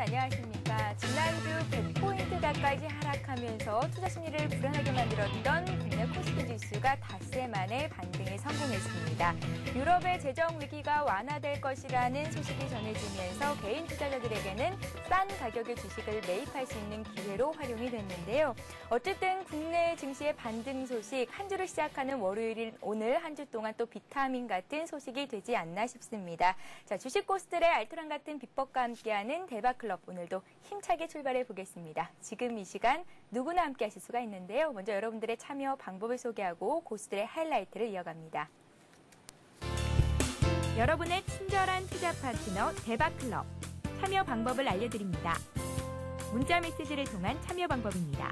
안녕하십니까. 지난주 100포인트 가까이 하락하면서 투자 심리를 불안하게 만들었던 국내 코스피 지수가 닷새 만에 반등에 성공했습니다. 유럽의 재정 위기가 완화될 것이라는 소식이 전해지면서 개인 투자자들에게는 싼 가격의 주식을 매입할 수 있는 기회로 활용이 됐는데요. 어쨌든 국내 증시의 반등 소식, 한 주를 시작하는 월요일인 오늘 한 주 동안 또 비타민 같은 소식이 되지 않나 싶습니다. 자, 주식 고수들의 알토란 같은 비법과 함께하는 대박클럽, 오늘도 힘차게 출발해 보겠습니다. 지금 이 시간 누구나 함께 하실 수가 있는데요. 먼저 여러분들의 참여 방법을 소개하고 고수들의 하이라이트를 이어갑니다. 여러분의 친절한 투자 파트너 대박클럽, 참여 방법을 알려드립니다. 문자 메시지를 통한 참여 방법입니다.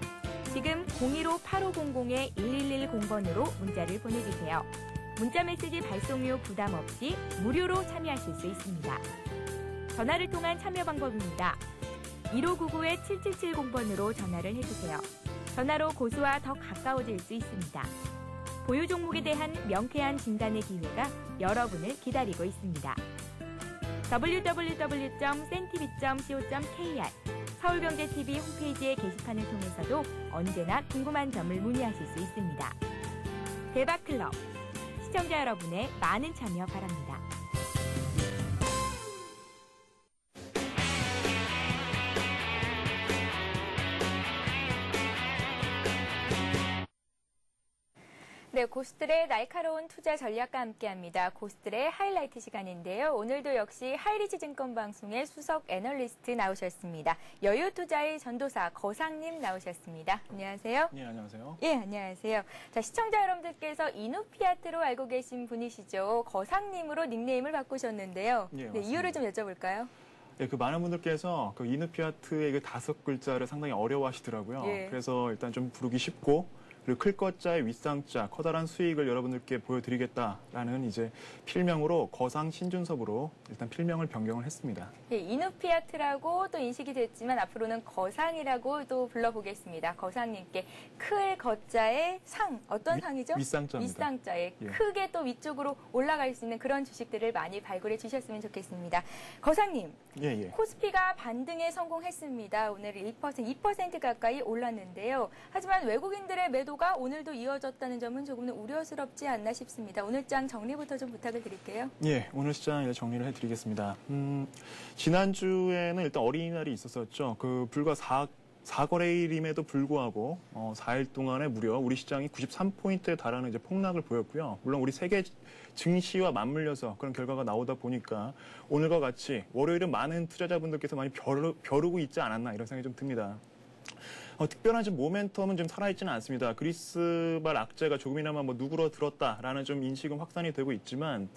지금 015-8500-1110번으로 문자를 보내주세요. 문자 메시지 발송료 부담 없이 무료로 참여하실 수 있습니다. 전화를 통한 참여 방법입니다. 1599-7770번으로 전화를 해주세요. 전화로 고수와 더 가까워질 수 있습니다. 보유 종목에 대한 명쾌한 진단의 기회가 여러분을 기다리고 있습니다. www.cntv.co.kr 서울경제TV 홈페이지의 게시판을 통해서도 언제나 궁금한 점을 문의하실 수 있습니다. 대박클럽, 시청자 여러분의 많은 참여 바랍니다. 네, 고수들의 날카로운 투자 전략과 함께합니다. 고수들의 하이라이트 시간인데요. 오늘도 역시 하이리치증권 방송의 수석 애널리스트 나오셨습니다. 여유투자의 전도사 거상님 나오셨습니다. 안녕하세요. 네, 안녕하세요. 예, 안녕하세요. 자, 시청자 여러분들께서 이누피아트로 알고 계신 분이시죠. 거상님으로 닉네임을 바꾸셨는데요. 네, 네, 이유를 좀 여쭤볼까요? 네, 많은 분들께서 이누피아트의 5글자를 상당히 어려워하시더라고요. 예. 그래서 일단 좀 부르기 쉽고, 그리고 클 것자의 윗상자, 커다란 수익을 여러분들께 보여드리겠다라는 이제 필명으로 거상 신준섭으로 일단 필명을 변경을 했습니다. 예, 이누피아트라고 또 인식이 됐지만 앞으로는 거상이라고 또 불러보겠습니다. 거상님께 클 것자의 상, 어떤 상이죠? 윗상자입니다. 윗상자에 예. 크게 또 위쪽으로 올라갈 수 있는 그런 주식들을 많이 발굴해 주셨으면 좋겠습니다. 거상님, 예. 코스피가 반등에 성공했습니다. 오늘 2% 가까이 올랐는데요. 하지만 외국인들의 매도가 오늘도 이어졌다는 점은 조금은 우려스럽지 않나 싶습니다. 오늘 장 정리부터 좀 부탁을 드릴게요. 예, 오늘 시장 정리를 해드리겠습니다. 지난주에는 일단 어린이날이 있었었죠. 불과 4거래일임에도 불구하고 4일 동안에 무려 우리 시장이 93포인트에 달하는 이제 폭락을 보였고요. 물론 우리 세계 증시와 맞물려서 그런 결과가 나오다 보니까 오늘과 같이 월요일은 많은 투자자분들께서 많이 벼르고 있지 않았나 이런 생각이 좀 듭니다. 특별한 좀 모멘텀은 좀 살아있지는 않습니다. 그리스발 악재가 조금이나마 누그러들었다라는 좀 인식은 확산이 되고 있지만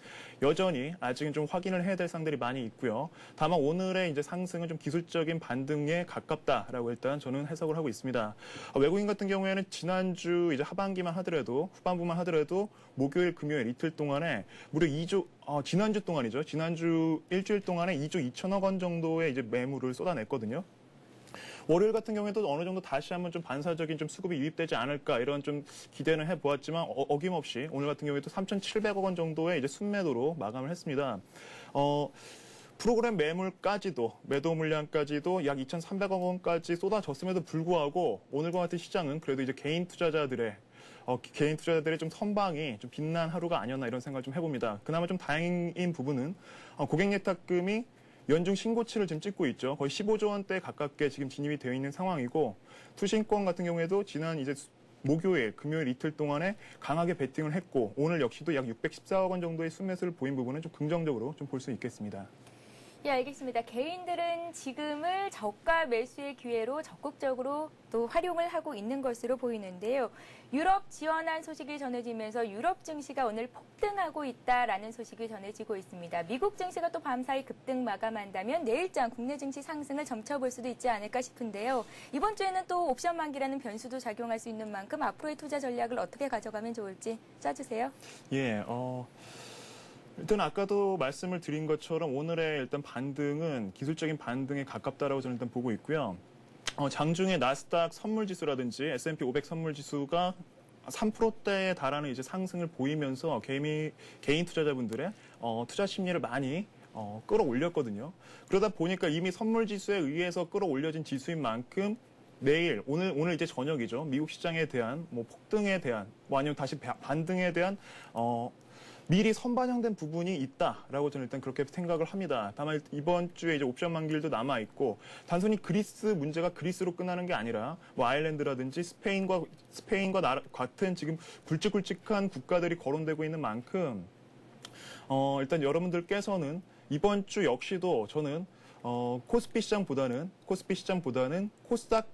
여전히 아직은 좀 확인을 해야 될 상들이 많이 있고요. 다만 오늘의 이제 상승은 좀 기술적인 반등에 가깝다라고 일단 저는 해석을 하고 있습니다. 외국인 같은 경우에는 지난주 이제 하반기만 하더라도 후반부만 하더라도 목요일, 금요일 이틀 동안에 무려 지난주 동안이죠. 지난주 일주일 동안에 2조 2천억 원 정도의 이제 매물을 쏟아냈거든요. 월요일 같은 경우에도 어느 정도 다시 한번 좀 반사적인 좀 수급이 유입되지 않을까 이런 좀 기대는 해보았지만 어김없이 오늘 같은 경우에도 3,700억 원 정도의 이제 순매도로 마감을 했습니다. 프로그램 매물까지도 매도 물량까지도 약 2,300억 원까지 쏟아졌음에도 불구하고 오늘과 같은 시장은 그래도 이제 개인 투자자들의 좀 선방이 좀 빛난 하루가 아니었나 이런 생각을 좀 해봅니다. 그나마 좀 다행인 부분은 고객 예탁금이 연중 신고치를 지금 찍고 있죠. 거의 15조 원대 가깝게 지금 진입이 되어 있는 상황이고 투신권 같은 경우에도 지난 이제 목요일, 금요일 이틀 동안에 강하게 베팅을 했고 오늘 역시도 약 614억 원 정도의 순매수를 보인 부분은 좀 긍정적으로 좀 볼 수 있겠습니다. 예, 알겠습니다. 개인들은 지금을 저가 매수의 기회로 적극적으로 또 활용을 하고 있는 것으로 보이는데요. 유럽 지원안 소식이 전해지면서 유럽 증시가 오늘 폭등하고 있다라는 소식이 전해지고 있습니다. 미국 증시가 또 밤사이 급등 마감한다면 내일장 국내 증시 상승을 점쳐볼 수도 있지 않을까 싶은데요. 이번 주에는 또 옵션 만기라는 변수도 작용할 수 있는 만큼 앞으로의 투자 전략을 어떻게 가져가면 좋을지 짜주세요. 예, 일단 아까도 말씀을 드린 것처럼 오늘의 일단 반등은 기술적인 반등에 가깝다라고 저는 일단 보고 있고요. 장중에 나스닥 선물지수라든지 S&P 500 선물지수가 3%대에 달하는 이제 상승을 보이면서 개인 투자자분들의 투자 심리를 많이 끌어올렸거든요. 그러다 보니까 이미 선물 지수에 의해서 끌어올려진 지수인 만큼 내일, 오늘 이제 저녁이죠. 미국 시장에 대한 뭐 폭등에 대한 뭐 아니면 다시 반등에 대한 미리 선반영된 부분이 있다라고 저는 일단 그렇게 생각을 합니다. 다만 이번 주에 이제 옵션 만기일도 남아 있고 단순히 그리스 문제가 그리스로 끝나는 게 아니라 뭐 아일랜드라든지 스페인과 같은 지금 굵직굵직한 국가들이 거론되고 있는 만큼 일단 여러분들께서는 이번 주 역시도 저는 코스피 시장보다는 코스닥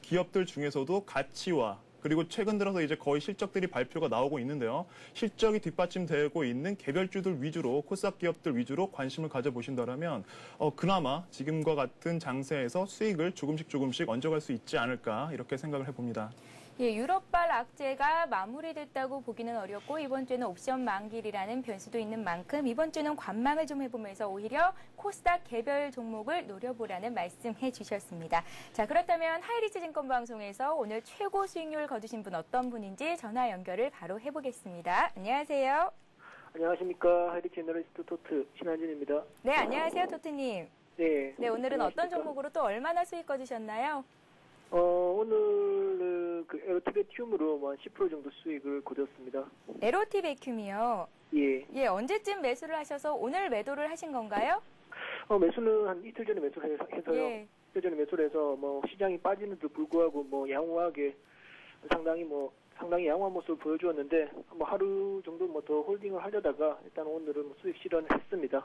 기업들 중에서도 가치와 그리고 최근 들어서 이제 거의 실적들이 발표가 나오고 있는데요. 실적이 뒷받침되고 있는 개별주들 위주로 코스닥 기업들 위주로 관심을 가져보신다면 그나마 지금과 같은 장세에서 수익을 조금씩 얹어갈 수 있지 않을까 이렇게 생각을 해봅니다. 예, 유럽발 악재가 마무리됐다고 보기는 어렵고 이번 주에는 옵션 만기일이라는 변수도 있는 만큼 이번 주는 관망을 좀 해보면서 오히려 코스닥 개별 종목을 노려보라는 말씀해 주셨습니다. 자, 그렇다면 하이리츠 증권방송에서 오늘 최고 수익률 거두신 분 어떤 분인지 전화 연결을 바로 해보겠습니다. 안녕하세요. 안녕하십니까. 하이리츠 애널리스트 토트 신한준입니다. 네, 안녕하세요, 토트님. 네. 네, 오늘은 어떤 종목으로 또 얼마나 수익 거두셨나요? 오늘 그 에로티베튬으로 한 10% 정도 수익을 거뒀습니다. 에로티베큐미요? 예. 예, 언제쯤 매수를 하셔서 오늘 매도를 하신 건가요? 매수는 한 이틀 전에 매수를 해서요. 예. 이틀 전에 매수를 해서 시장이 빠지는데도 불구하고 양호하게 상당히 양호한 모습을 보여주었는데 하루 정도 더 홀딩을 하려다가 일단 오늘은 수익 실현했습니다.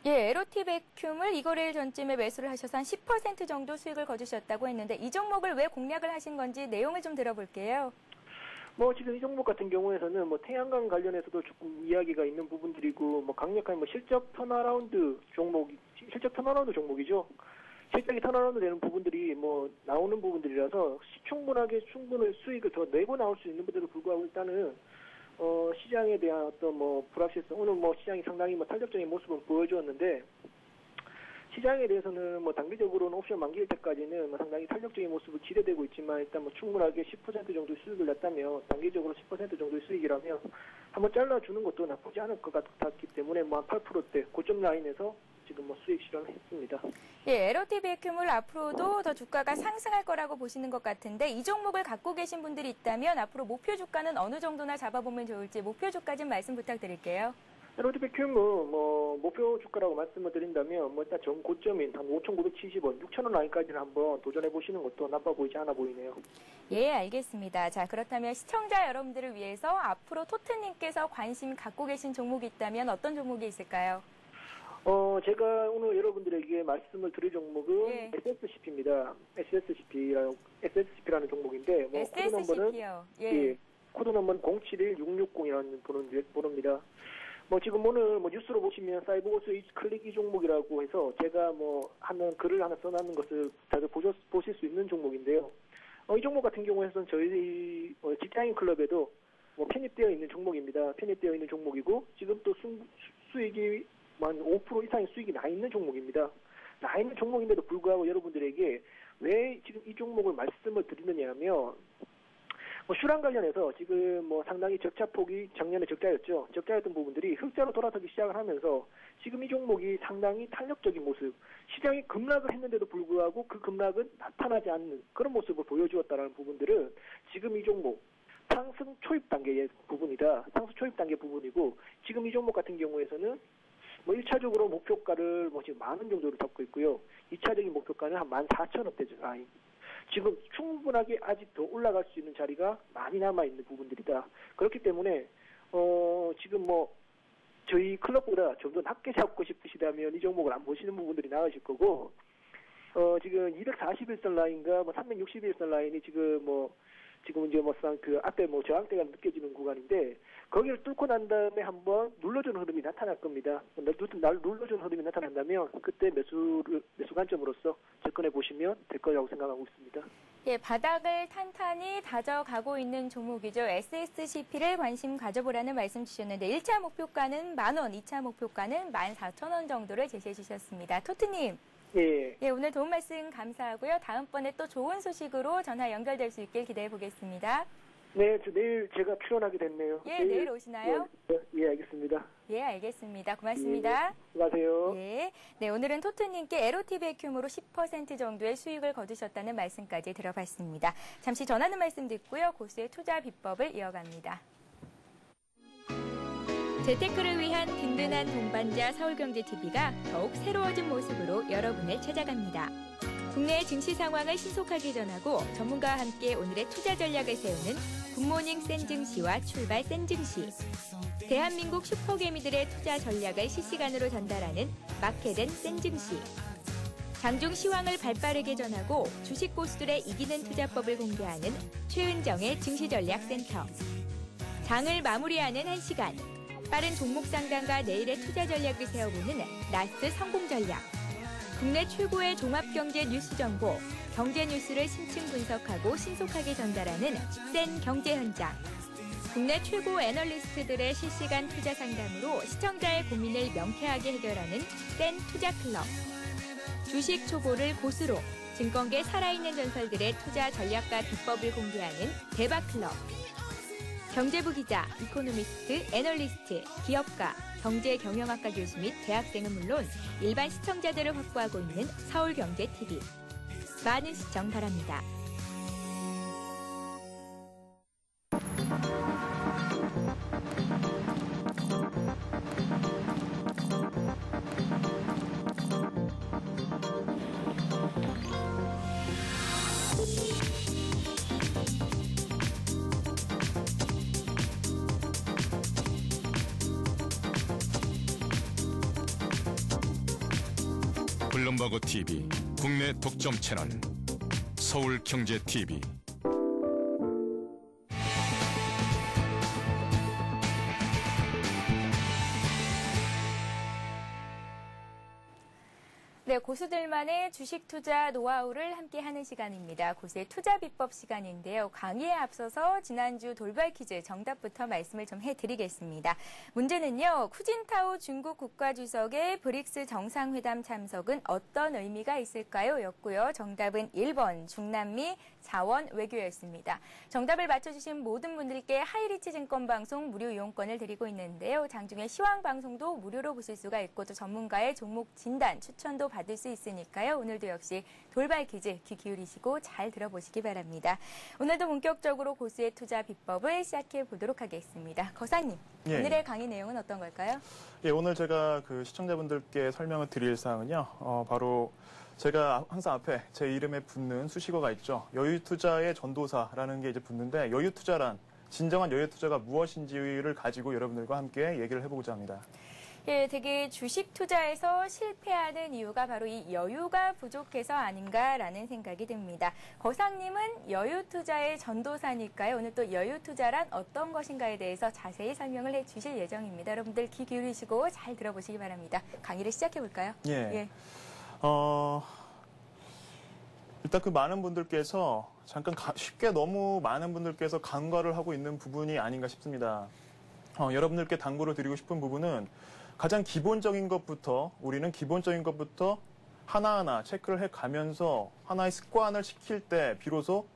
예, 에로티베큐을 이거래일 전쯤에 매수를 하셔서 한 10% 정도 수익을 거두셨다고 했는데 이 종목을 왜 공략을 하신 건지 내용을 좀 들어볼게요. 지금 이 종목 같은 경우에서는 태양광 관련해서도 조금 이야기가 있는 부분들이고 강력한 실적 턴어라운드 종목이죠. 실적이 턴어라운드 되는 부분들이 나오는 부분들이라서 충분한 수익을 더 내고 나올 수 있는 분들도 불구하고 일단은 시장에 대한 어떤 불확실성, 오늘 시장이 상당히 탄력적인 모습을 보여주었는데, 시장에 대해서는 단기적으로는 옵션 만기일 때까지는 상당히 탄력적인 모습을 기대되고 있지만, 일단 충분하게 10% 정도의 수익을 냈다면, 단기적으로 10% 정도의 수익이라면, 한번 잘라주는 것도 나쁘지 않을 것 같았기 때문에, 한 8%대 고점 라인에서 지금 수익 실현했습니다. 예, 에로티베큐물 앞으로도 더 주가가 상승할 거라고 보시는 것 같은데 이 종목을 갖고 계신 분들이 있다면 앞으로 목표 주가는 어느 정도나 잡아보면 좋을지 목표 주가 좀 말씀 부탁드릴게요. 에로티베큐물 목표 주가라고 말씀을 드린다면 일단 전 고점인 한 5,970원, 6,000원 라인까지는 한번 도전해 보시는 것도 나빠 보이지 않아 보이네요. 예, 알겠습니다. 자, 그렇다면 시청자 여러분들을 위해서 앞으로 토트님께서 관심 갖고 계신 종목이 있다면 어떤 종목이 있을까요? 제가 오늘 여러분들에게 말씀을 드릴 종목은 예. SSCP입니다. SSCP라는 종목인데, SSCP요. 코드 넘버는 071660이라는 번호입니다. 지금 오늘 뉴스로 보시면 사이버고스 클릭 이 종목이라고 해서 제가 하는 글을 하나 써놨는 것을 다들 보실 수 있는 종목인데요. 이 종목 같은 경우에는 저희 직장인 클럽에도 편입되어 있는 종목입니다. 편입되어 있는 종목이고, 지금 또 수익이 한 5% 이상의 수익이 나 있는 종목입니다. 나 있는 종목인데도 불구하고 여러분들에게 왜 지금 이 종목을 말씀을 드리느냐 하면, 슈랑 관련해서 지금 상당히 적자폭이 작년에 적자였죠. 적자였던 부분들이 흑자로 돌아서기 시작을 하면서 지금 이 종목이 상당히 탄력적인 모습, 시장이 급락을 했는데도 불구하고 그 급락은 나타나지 않는 그런 모습을 보여주었다는 부분들은 지금 이 종목 상승 초입 단계의 부분이다. 상승 초입 단계 부분이고, 지금 이 종목 같은 경우에서는 1차적으로 목표가를 지금 10,000원 정도로 잡고 있고요. 2차적인 목표가는 한 14,000원대 라인. 지금 충분하게 아직 더 올라갈 수 있는 자리가 많이 남아있는 부분들이다. 그렇기 때문에, 지금 저희 클럽보다 좀 더 낮게 잡고 싶으시다면 이 종목을 안 보시는 부분들이 나으실 거고, 지금 241선 라인과 361선 라인이 지금 이제 그 앞에 저항대가 느껴지는 구간인데, 거기를 뚫고 난 다음에 한번 눌러주는 흐름이 나타날 겁니다. 눌러주는 흐름이 나타난다면 그때 매수 관점으로서 접근해 보시면 될 거라고 생각하고 있습니다. 예, 바닥을 탄탄히 다져가고 있는 종목이죠. SSCP를 관심 가져보라는 말씀 주셨는데 1차 목표가는 10,000원, 2차 목표가는 14,000원 정도를 제시해 주셨습니다. 토트님. 예. 예, 오늘 도움 말씀 감사하고요. 다음번에 또 좋은 소식으로 전화 연결될 수 있길 기대해 보겠습니다. 네, 내일 제가 출연하게 됐네요. 예, 내일 오시나요? 예, 알겠습니다. 예, 알겠습니다. 고맙습니다. 수고하세요. 예. 네, 오늘은 토트님께 에로티 베큐으로 10% 정도의 수익을 거두셨다는 말씀까지 들어봤습니다. 잠시 전하는 말씀 듣고요. 고수의 투자 비법을 이어갑니다. 재테크를 위한 든든한 동반자 서울경제TV가 더욱 새로워진 모습으로 여러분을 찾아갑니다. 국내의 증시 상황을 신속하게 전하고 전문가와 함께 오늘의 투자 전략을 세우는 굿모닝 센증시와 출발 센증시. 대한민국 슈퍼개미들의 투자 전략을 실시간으로 전달하는 마켓앤 센증시. 장중 시황을 발빠르게 전하고 주식 고수들의 이기는 투자법을 공개하는 최은정의 증시전략센터. 장을 마무리하는 1시간. 빠른 종목 상담과 내일의 투자 전략을 세워보는 라스트 성공전략. 국내 최고의 종합경제 뉴스 정보, 경제 뉴스를 심층 분석하고 신속하게 전달하는 센 경제현장. 국내 최고 애널리스트들의 실시간 투자 상담으로 시청자의 고민을 명쾌하게 해결하는 센 투자클럽. 주식 초보를 고수로 증권계 살아있는 전설들의 투자 전략과 비법을 공개하는 대박클럽. 경제부 기자, 이코노미스트, 애널리스트, 기업가, 경제경영학과 교수 및 대학생은 물론 일반 시청자들을 확보하고 있는 서울경제TV. 많은 시청 바랍니다. 블룸버그 TV 국내 독점 채널 서울경제TV. 네, 고수들만의 주식 투자 노하우를 함께하는 시간입니다. 고수의 투자 비법 시간인데요. 강의에 앞서서 지난주 돌발 퀴즈 정답부터 말씀을 좀 해드리겠습니다. 문제는요. 후진타오 중국 국가주석의 브릭스 정상회담 참석은 어떤 의미가 있을까요? 였고요. 정답은 1번 중남미 자원 외교였습니다. 정답을 맞춰주신 모든 분들께 하이리치 증권방송 무료 이용권을 드리고 있는데요. 장중에 시황방송도 무료로 보실 수가 있고 또 전문가의 종목 진단, 추천도 받을 수 있으니까요. 오늘도 역시 돌발 퀴즈 귀 기울이시고 잘 들어보시기 바랍니다. 오늘도 본격적으로 고수의 투자 비법을 시작해 보도록 하겠습니다. 거사님, 예. 오늘의 강의 내용은 어떤 걸까요? 예, 오늘 제가 그 시청자분들께 설명을 드릴 사항은요. 바로 제가 항상 앞에 제 이름에 붙는 수식어가 있죠. 여유투자의 전도사라는 게 이제 붙는데 여유투자란 진정한 여유투자가 무엇인지를 가지고 여러분들과 함께 얘기를 해보고자 합니다. 예, 되게 주식 투자에서 실패하는 이유가 바로 이 여유가 부족해서 아닌가라는 생각이 듭니다. 거상님은 여유 투자의 전도사니까요. 오늘 또 여유 투자란 어떤 것인가에 대해서 자세히 설명을 해주실 예정입니다. 여러분들 귀 기울이시고 잘 들어보시기 바랍니다. 강의를 시작해 볼까요? 예. 일단 그 많은 분들께서 잠깐 쉽게 너무 많은 분들께서 간과를 하고 있는 부분이 아닌가 싶습니다. 여러분들께 당부를 드리고 싶은 부분은 가장 기본적인 것부터 우리는 기본적인 것부터 하나하나 체크를 해가면서 하나의 습관을 시킬 때 비로소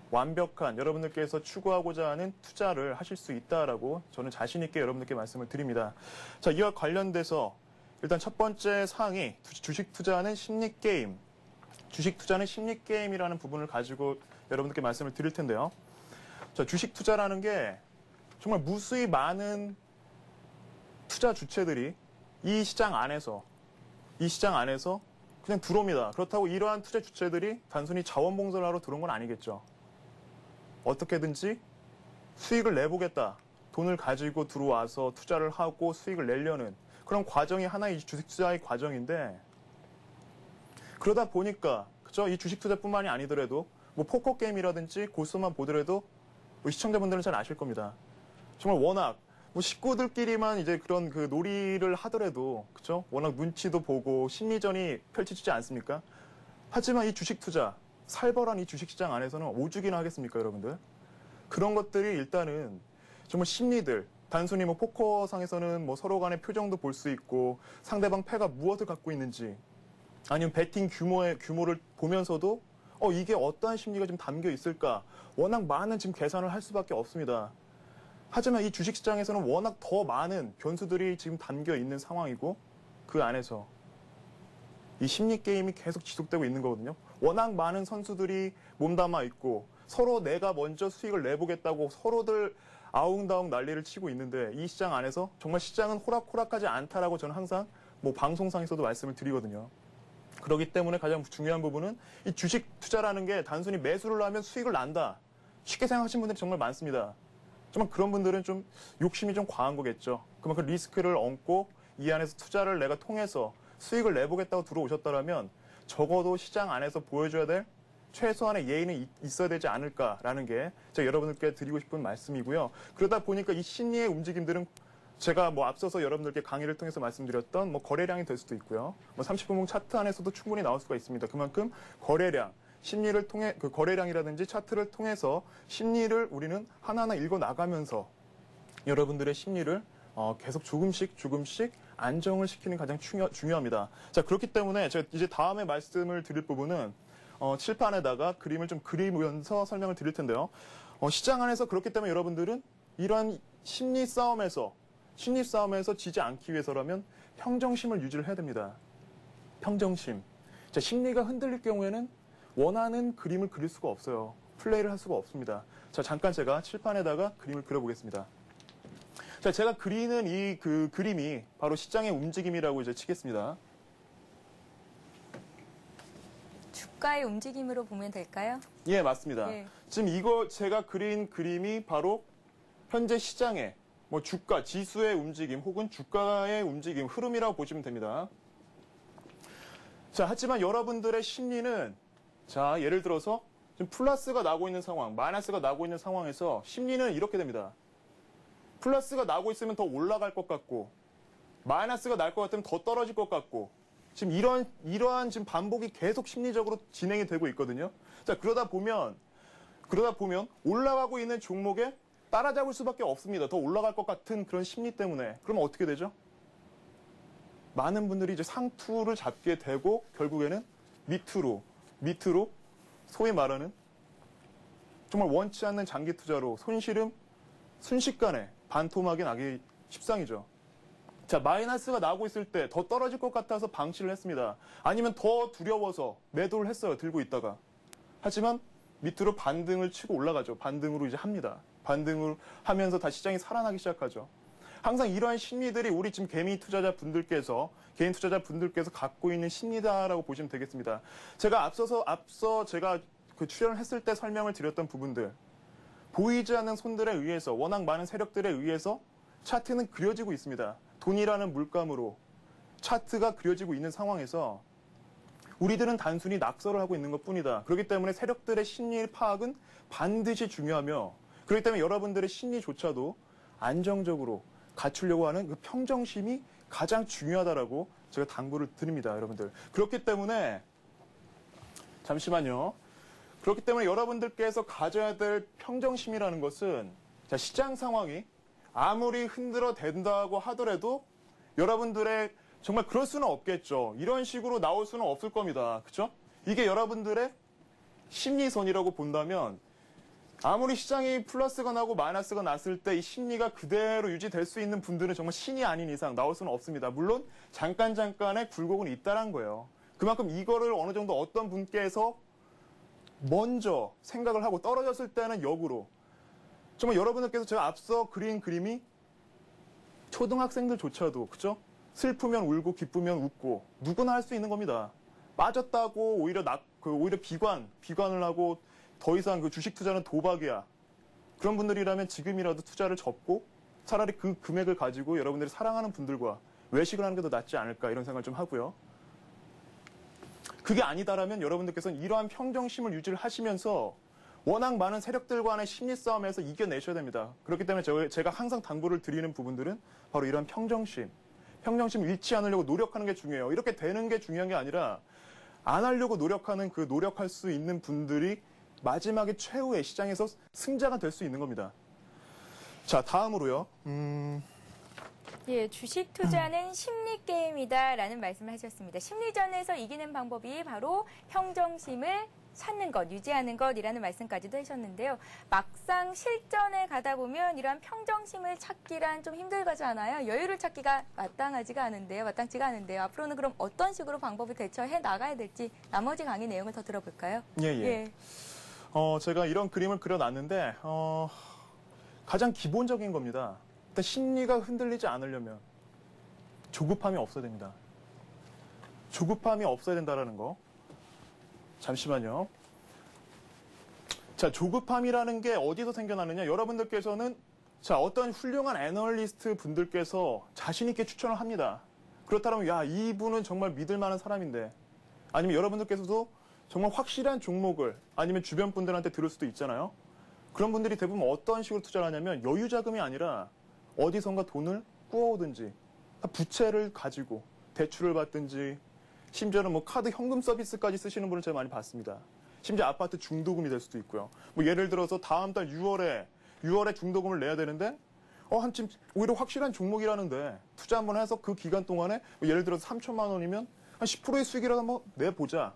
완벽한 여러분들께서 추구하고자 하는 투자를 하실 수 있다라고 저는 자신 있게 여러분들께 말씀을 드립니다. 자, 이와 관련돼서 일단 첫 번째 사항이 주식 투자는 심리 게임. 주식 투자는 심리 게임이라는 부분을 가지고 여러분들께 말씀을 드릴 텐데요. 자, 주식 투자라는 게 정말 무수히 많은 투자 주체들이 이 시장 안에서 그냥 들어옵니다. 그렇다고 이러한 투자 주체들이 단순히 자원봉사를 하러 들어온 건 아니겠죠. 어떻게든지 수익을 내보겠다. 돈을 가지고 들어와서 투자를 하고 수익을 내려는 그런 과정이 하나의 주식 투자의 과정인데 그러다 보니까 그죠? 이 주식 투자뿐만이 아니더라도 뭐 포커 게임이라든지 고수만 보더라도 시청자분들은 잘 아실 겁니다. 정말 워낙 뭐 식구들끼리만 이제 그런 그 놀이를 하더라도 그죠? 워낙 눈치도 보고 심리전이 펼쳐지지 않습니까? 하지만 이 주식 투자 살벌한 이 주식시장 안에서는 오죽이나 하겠습니까, 여러분들? 그런 것들이 일단은 정말 심리들 단순히 뭐 포커상에서는 뭐 서로 간의 표정도 볼 수 있고 상대방 패가 무엇을 갖고 있는지 아니면 배팅 규모를 보면서도 이게 어떠한 심리가 좀 담겨 있을까? 워낙 많은 지금 계산을 할 수밖에 없습니다. 하지만 이 주식시장에서는 워낙 더 많은 변수들이 지금 담겨 있는 상황이고 그 안에서 이 심리 게임이 계속 지속되고 있는 거거든요. 워낙 많은 선수들이 몸담아 있고 서로 내가 먼저 수익을 내보겠다고 서로들 아웅다웅 난리를 치고 있는데 이 시장 안에서 정말 시장은 호락호락하지 않다라고 저는 항상 뭐 방송상에서도 말씀을 드리거든요. 그렇기 때문에 가장 중요한 부분은 이 주식 투자라는 게 단순히 매수를 하면 수익을 난다. 쉽게 생각하시는 분들이 정말 많습니다. 정말 그런 분들은 좀 욕심이 좀 과한 거겠죠. 그만큼 리스크를 얹고 이 안에서 투자를 내가 통해서 수익을 내보겠다고 들어오셨다면 적어도 시장 안에서 보여줘야 될 최소한의 예의는 있어야 되지 않을까라는 게 제가 여러분들께 드리고 싶은 말씀이고요. 그러다 보니까 이 심리의 움직임들은 제가 뭐 앞서서 여러분들께 강의를 통해서 말씀드렸던 뭐 거래량이 될 수도 있고요. 뭐 30분봉 차트 안에서도 충분히 나올 수가 있습니다. 그만큼 거래량, 심리를 통해 그 거래량이라든지 차트를 통해서 심리를 우리는 하나하나 읽어 나가면서 여러분들의 심리를 계속 조금씩 안정을 시키는 가장 중요합니다. 자, 그렇기 때문에 제가 이제 다음에 말씀을 드릴 부분은 칠판에다가 그림을 좀 그리면서 설명을 드릴 텐데요. 시장 안에서 그렇기 때문에 여러분들은 이러한 심리 싸움에서 지지 않기 위해서라면 평정심을 유지를 해야 됩니다. 평정심. 자, 심리가 흔들릴 경우에는 원하는 그림을 그릴 수가 없어요. 플레이를 할 수가 없습니다. 자, 잠깐 제가 칠판에다가 그림을 그려보겠습니다. 자, 제가 그리는 이 그림이 바로 시장의 움직임이라고 이제 치겠습니다. 주가의 움직임으로 보면 될까요? 예, 맞습니다. 예. 지금 이거 제가 그린 그림이 바로 현재 시장의 뭐 주가, 지수의 움직임 혹은 주가의 움직임, 흐름이라고 보시면 됩니다. 자, 하지만 여러분들의 심리는 자, 예를 들어서 지금 플러스가 나고 있는 상황, 마이너스가 나고 있는 상황에서 심리는 이렇게 됩니다. 플러스가 나고 있으면 더 올라갈 것 같고 마이너스가 날 것 같으면 더 떨어질 것 같고 지금 이러한 지금 반복이 계속 심리적으로 진행이 되고 있거든요. 자, 그러다 보면 올라가고 있는 종목에 따라잡을 수밖에 없습니다. 더 올라갈 것 같은 그런 심리 때문에. 그러면 어떻게 되죠? 많은 분들이 이제 상투를 잡게 되고 결국에는 밑으로 소위 말하는 정말 원치 않는 장기 투자로 순식간에 반토막이 나기 십상이죠. 자, 마이너스가 나오고 있을 때 더 떨어질 것 같아서 방치를 했습니다. 아니면 더 두려워서 매도를 했어요. 들고 있다가. 하지만 밑으로 반등을 치고 올라가죠. 반등으로 이제 합니다. 반등을 하면서 다시 시장이 살아나기 시작하죠. 항상 이러한 심리들이 우리 지금 개인 투자자분들께서 갖고 있는 심리다라고 보시면 되겠습니다. 제가 앞서 제가 그 출연을 했을 때 설명을 드렸던 부분들, 보이지 않는 손들에 의해서 워낙 많은 세력들에 의해서 차트는 그려지고 있습니다. 돈이라는 물감으로 차트가 그려지고 있는 상황에서 우리들은 단순히 낙서를 하고 있는 것뿐이다. 그렇기 때문에 세력들의 심리 파악은 반드시 중요하며 그렇기 때문에 여러분들의 심리조차도 안정적으로 갖추려고 하는 그 평정심이 가장 중요하다라고 제가 당부를 드립니다, 여러분들. 그렇기 때문에 잠시만요. 그렇기 때문에 여러분들께서 가져야 될 평정심이라는 것은 자, 시장 상황이 아무리 흔들어 댄다고 하더라도 여러분들의 정말 그럴 수는 없겠죠. 이런 식으로 나올 수는 없을 겁니다. 그렇죠? 이게 여러분들의 심리선이라고 본다면 아무리 시장이 플러스가 나고 마이너스가 났을 때 이 심리가 그대로 유지될 수 있는 분들은 정말 신이 아닌 이상 나올 수는 없습니다. 물론 잠깐의 굴곡은 있다는 거예요. 그만큼 이거를 어느 정도 어떤 분께서 먼저 생각을 하고 떨어졌을 때는 역으로 정말 여러분들께서 제가 앞서 그린 그림이 초등학생들조차도 그죠? 슬프면 울고 기쁘면 웃고 누구나 할 수 있는 겁니다. 빠졌다고 오히려 비관을 하고 더 이상 그 주식 투자는 도박이야. 그런 분들이라면 지금이라도 투자를 접고 차라리 그 금액을 가지고 여러분들이 사랑하는 분들과 외식을 하는 게 더 낫지 않을까 이런 생각을 좀 하고요. 그게 아니다라면 여러분들께서는 이러한 평정심을 유지를 하시면서 워낙 많은 세력들과의 심리 싸움에서 이겨내셔야 됩니다. 그렇기 때문에 제가 항상 당부를 드리는 부분들은 바로 이런 평정심 잃지 않으려고 노력하는 게 중요해요. 이렇게 되는 게 중요한 게 아니라 안 하려고 노력할 수 있는 분들이 마지막에 최후의 시장에서 승자가 될 수 있는 겁니다. 자, 다음으로요. 예, 주식 투자는 심리 게임이다라는 말씀을 하셨습니다. 심리전에서 이기는 방법이 바로 평정심을 찾는 것, 유지하는 것이라는 말씀까지도 하셨는데요. 막상 실전에 가다 보면 이러한 평정심을 찾기란 좀 힘들지 않아요? 여유를 찾기가 마땅치가 않은데요. 앞으로는 그럼 어떤 식으로 방법을 대처해 나가야 될지 나머지 강의 내용을 더 들어볼까요? 예. 제가 이런 그림을 그려놨는데 가장 기본적인 겁니다. 일단 심리가 흔들리지 않으려면 조급함이 없어야 됩니다. 조급함이 없어야 된다는 거. 잠시만요. 자, 조급함이라는 게 어디서 생겨나느냐? 여러분들께서는 어떤 훌륭한 애널리스트 분들께서 자신 있게 추천을 합니다. 그렇다면 야, 이분은 정말 믿을 만한 사람인데, 아니면 여러분들께서도 정말 확실한 종목을 아니면 주변 분들한테 들을 수도 있잖아요. 그런 분들이 대부분 어떤 식으로 투자를 하냐면 여유 자금이 아니라 어디선가 돈을 꾸어오든지 부채를 가지고 대출을 받든지 심지어는 뭐 카드 현금 서비스까지 쓰시는 분을 제가 많이 봤습니다. 심지어 아파트 중도금이 될 수도 있고요. 뭐 예를 들어서 다음 달 6월에 중도금을 내야 되는데 한쯤 오히려 확실한 종목이라는데 투자 한번 해서 그 기간 동안에 뭐 예를 들어서 3천만 원이면 한 10%의 수익이라도 한번 내보자.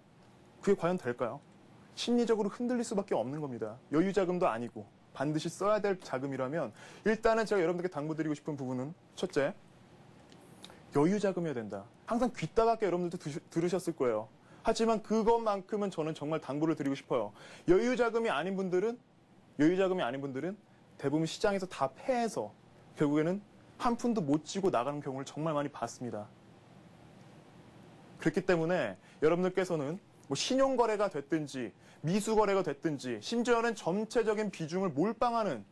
그게 과연 될까요? 심리적으로 흔들릴 수밖에 없는 겁니다. 여유 자금도 아니고 반드시 써야 될 자금이라면 일단은 제가 여러분들께 당부드리고 싶은 부분은 첫째, 여유 자금이어야 된다. 항상 귀따갑게 여러분들도 들으셨을 거예요. 하지만 그것만큼은 저는 정말 당부를 드리고 싶어요. 여유 자금이 아닌 분들은 대부분 시장에서 다 패해서 결국에는 한 푼도 못 쥐고 나가는 경우를 정말 많이 봤습니다. 그렇기 때문에 여러분들께서는 뭐 신용거래가 됐든지 미수거래가 됐든지 심지어는 전체적인 비중을 몰빵하는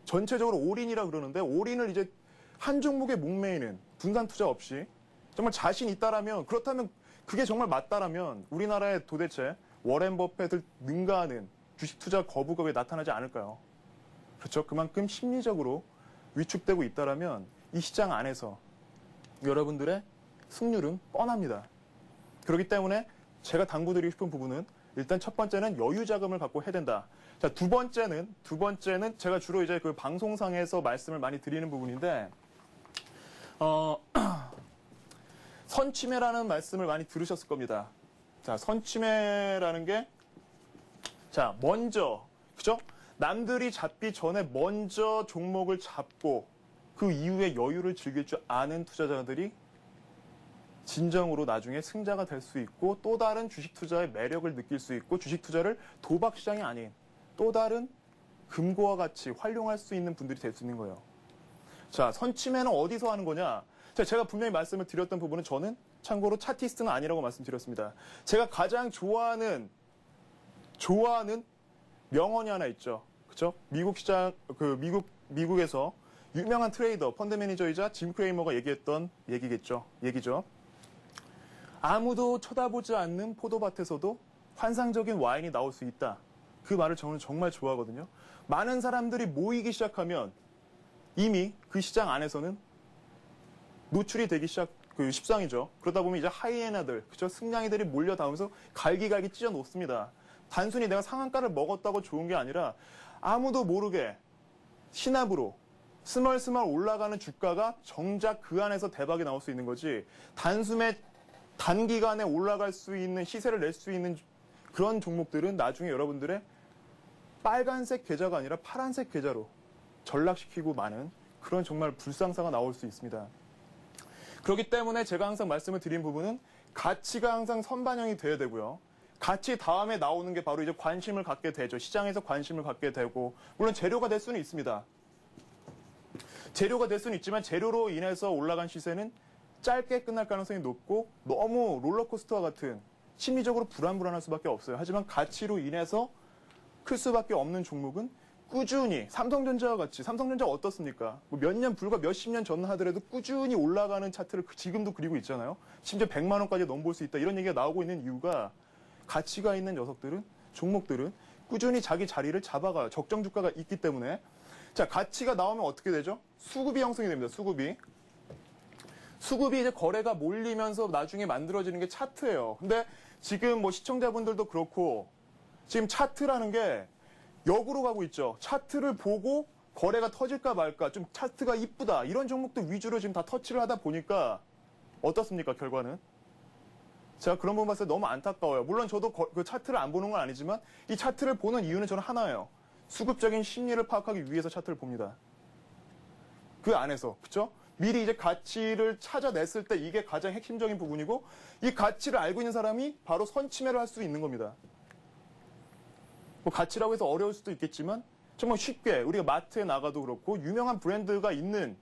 전체적으로 올인이라 그러는데 올인을 이제 한 종목에 목매이는 분산 투자 없이 정말 자신 있다라면 그렇다면 그게 정말 맞다라면 우리나라에 도대체 워렌 버핏을 능가하는 주식 투자 거부가 왜 나타나지 않을까요? 그렇죠. 그만큼 심리적으로 위축되고 있다라면 이 시장 안에서 여러분들의 승률은 뻔합니다. 그렇기 때문에 제가 당부드리고 싶은 부분은 일단 첫 번째는 여유 자금을 갖고 해야 된다. 자, 두 번째는 제가 주로 이제 그 방송상에서 말씀을 많이 드리는 부분인데, 선취매라는 말씀을 많이 들으셨을 겁니다. 자, 선취매라는 게, 먼저, 그죠? 남들이 잡기 전에 먼저 종목을 잡고 그 이후에 여유를 즐길 줄 아는 투자자들이 진정으로 나중에 승자가 될 수 있고 또 다른 주식 투자의 매력을 느낄 수 있고 주식 투자를 도박 시장이 아닌 또 다른 금고와 같이 활용할 수 있는 분들이 될 수 있는 거예요. 자, 선취매는 어디서 하는 거냐? 제가 분명히 말씀을 드렸던 부분은 저는 참고로 차티스트는 아니라고 말씀드렸습니다. 제가 가장 좋아하는 명언이 하나 있죠. 그렇죠? 미국 시장 미국에서 유명한 트레이더, 펀드 매니저이자 짐 크레이머가 얘기했던 얘기죠. 아무도 쳐다보지 않는 포도밭에서도 환상적인 와인이 나올 수 있다. 그 말을 저는 정말 좋아하거든요. 많은 사람들이 모이기 시작하면 이미 그 시장 안에서는 노출이 되기 십상이죠. 그러다 보면 이제 하이에나들, 그죠? 승냥이들이 몰려다오면서 갈기갈기 찢어 놓습니다. 단순히 내가 상한가를 먹었다고 좋은 게 아니라 아무도 모르게 시나브로 스멀스멀 올라가는 주가가 정작 그 안에서 대박이 나올 수 있는 거지. 단기간에 올라갈 수 있는 시세를 낼 수 있는 그런 종목들은 나중에 여러분들의 빨간색 계좌가 아니라 파란색 계좌로 전락시키고 마는 그런 정말 불상사가 나올 수 있습니다. 그렇기 때문에 제가 항상 말씀을 드린 부분은 가치가 항상 선반영이 돼야 되고요. 가치 다음에 나오는 게 바로 이제 관심을 갖게 되죠. 시장에서 관심을 갖게 되고 물론 재료가 될 수는 있습니다. 재료가 될 수는 있지만 재료로 인해서 올라간 시세는 짧게 끝날 가능성이 높고 너무 롤러코스터와 같은 심리적으로 불안할 수밖에 없어요. 하지만 가치로 인해서 클 수밖에 없는 종목은 꾸준히 삼성전자와 같이 삼성전자가 어떻습니까? 불과 몇십 년 전 하더라도 꾸준히 올라가는 차트를 지금도 그리고 있잖아요. 심지어 100만 원까지 넘볼 수 있다. 이런 얘기가 나오고 있는 이유가 가치가 있는 종목들은 꾸준히 자기 자리를 잡아가요. 적정 주가가 있기 때문에. 자, 가치가 나오면 어떻게 되죠? 수급이 형성이 됩니다. 수급이 이제 거래가 몰리면서 나중에 만들어지는 게 차트예요. 근데 지금 뭐 시청자분들도 그렇고 지금 차트라는 게 역으로 가고 있죠. 차트를 보고 거래가 터질까 말까, 좀 차트가 이쁘다, 이런 종목들 위주로 지금 다 터치를 하다 보니까 어떻습니까, 결과는? 제가 그런 부분 봤을 때 너무 안타까워요. 물론 저도 그 차트를 안 보는 건 아니지만 이 차트를 보는 이유는 저는 하나예요. 수급적인 심리를 파악하기 위해서 차트를 봅니다. 그 안에서, 그쵸? 미리 이제 가치를 찾아냈을 때 이게 가장 핵심적인 부분이고 이 가치를 알고 있는 사람이 바로 선침해를 할 수 있는 겁니다. 뭐 가치라고 해서 어려울 수도 있겠지만 정말 쉽게 우리가 마트에 나가도 그렇고 유명한 브랜드가 있는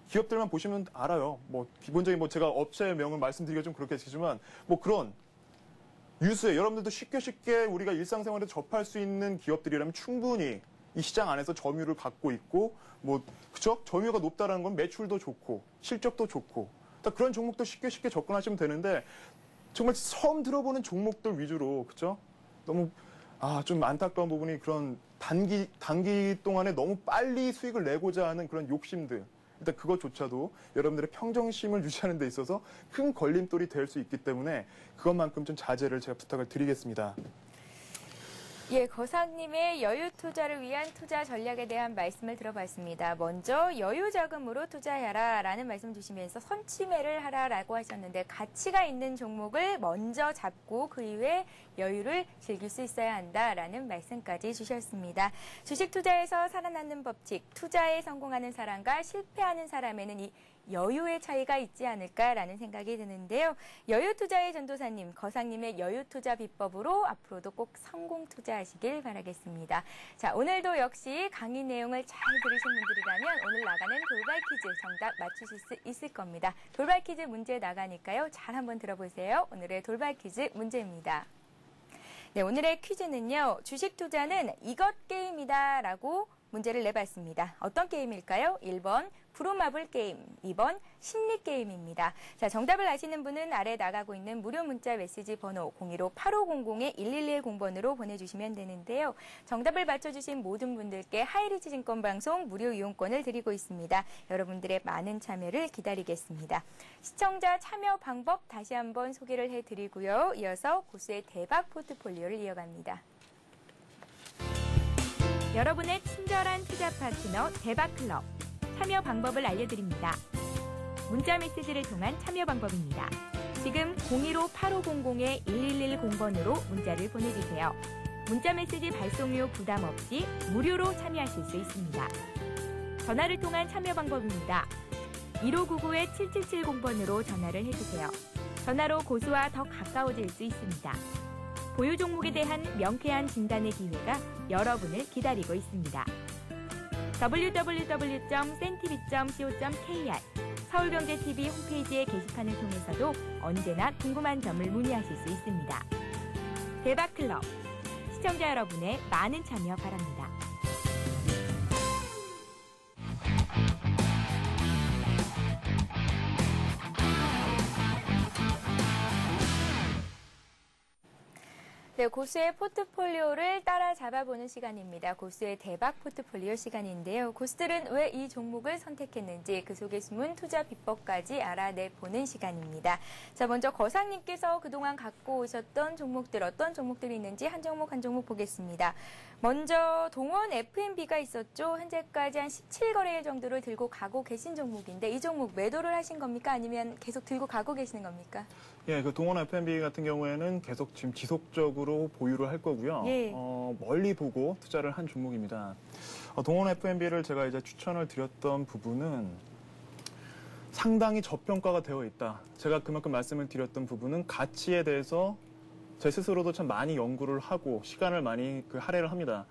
기업들만 보시면 알아요. 뭐 기본적인 뭐 제가 업체명을 말씀드리기가 좀 그렇겠지만 뭐 그런 유수에 여러분들도 쉽게 우리가 일상생활에서 접할 수 있는 기업들이라면 충분히 이 시장 안에서 점유율을 갖고 있고 뭐 그죠? 점유율가 높다라는 건 매출도 좋고 실적도 좋고 그런 종목도 쉽게 접근하시면 되는데 정말 처음 들어보는 종목들 위주로 그죠? 너무 좀 안타까운 부분이 그런 단기 동안에 너무 빨리 수익을 내고자 하는 그런 욕심들. 일단 그것조차도 여러분들의 평정심을 유지하는 데 있어서 큰 걸림돌이 될 수 있기 때문에 그것만큼 좀 자제를 제가 부탁을 드리겠습니다. 예, 거상님의 여유 투자를 위한 투자 전략에 대한 말씀을 들어봤습니다. 먼저 여유 자금으로 투자해라라는 말씀 주시면서 선침해를 하라라고 하셨는데 가치가 있는 종목을 먼저 잡고 그 이후에 여유를 즐길 수 있어야 한다라는 말씀까지 주셨습니다. 주식 투자에서 살아남는 법칙, 투자에 성공하는 사람과 실패하는 사람에는 이 여유의 차이가 있지 않을까라는 생각이 드는데요. 여유 투자의 전도사님, 거상님의 여유 투자 비법으로 앞으로도 꼭 성공 투자하시길 바라겠습니다. 자, 오늘도 역시 강의 내용을 잘 들으신 분들이라면 오늘 나가는 돌발 퀴즈 정답 맞추실 수 있을 겁니다. 돌발 퀴즈 문제 나가니까요. 잘 한번 들어보세요. 오늘의 돌발 퀴즈 문제입니다. 네, 오늘의 퀴즈는요. 주식 투자는 이것 게임이다라고 문제를 내봤습니다. 어떤 게임일까요? 1번 부루마블 게임, 2번 심리 게임입니다. 자, 정답을 아시는 분은 아래 나가고 있는 무료 문자 메시지 번호 015-8500-1110번으로 보내주시면 되는데요. 정답을 맞춰주신 모든 분들께 하이리치 증권방송 무료 이용권을 드리고 있습니다. 여러분들의 많은 참여를 기다리겠습니다. 시청자 참여 방법 다시 한번 소개를 해드리고요. 이어서 고수의 대박 포트폴리오를 이어갑니다. 여러분의 친절한 투자 파트너 대박클럽. 참여 방법을 알려드립니다. 문자 메시지를 통한 참여 방법입니다. 지금 015-8500-1110번으로 문자를 보내주세요. 문자 메시지 발송료 부담 없이 무료로 참여하실 수 있습니다. 전화를 통한 참여 방법입니다. 1599-7770번으로 전화를 해주세요. 전화로 고수와 더 가까워질 수 있습니다. 보유 종목에 대한 명쾌한 진단의 기회가 여러분을 기다리고 있습니다. www.sentv.co.kr 서울경제TV 홈페이지의 게시판을 통해서도 언제나 궁금한 점을 문의하실 수 있습니다. 대박클럽, 시청자 여러분의 많은 참여 바랍니다. 네, 고수의 포트폴리오를 따라잡아보는 시간입니다. 고수의 대박 포트폴리오 시간인데요. 고수들은 왜 이 종목을 선택했는지 그 속에 숨은 투자 비법까지 알아내보는 시간입니다. 자, 먼저 거상님께서 그동안 갖고 오셨던 종목들 어떤 종목들이 있는지 한 종목 한 종목 보겠습니다. 먼저 동원 F&B가 있었죠. 현재까지 한 17거래일 정도를 들고 가고 계신 종목인데 이 종목 매도를 하신 겁니까? 아니면 계속 들고 가고 계시는 겁니까? 예, 그 동원 F&B 같은 경우에는 계속 지금 지속적으로 보유를 할 거고요. 예. 멀리 보고 투자를 한 종목입니다. 동원 F&B를 제가 이제 추천을 드렸던 부분은 상당히 저평가가 되어 있다. 제가 그만큼 말씀을 드렸던 부분은 가치에 대해서 제 스스로도 참 많이 연구를 하고 시간을 많이 할애를 합니다.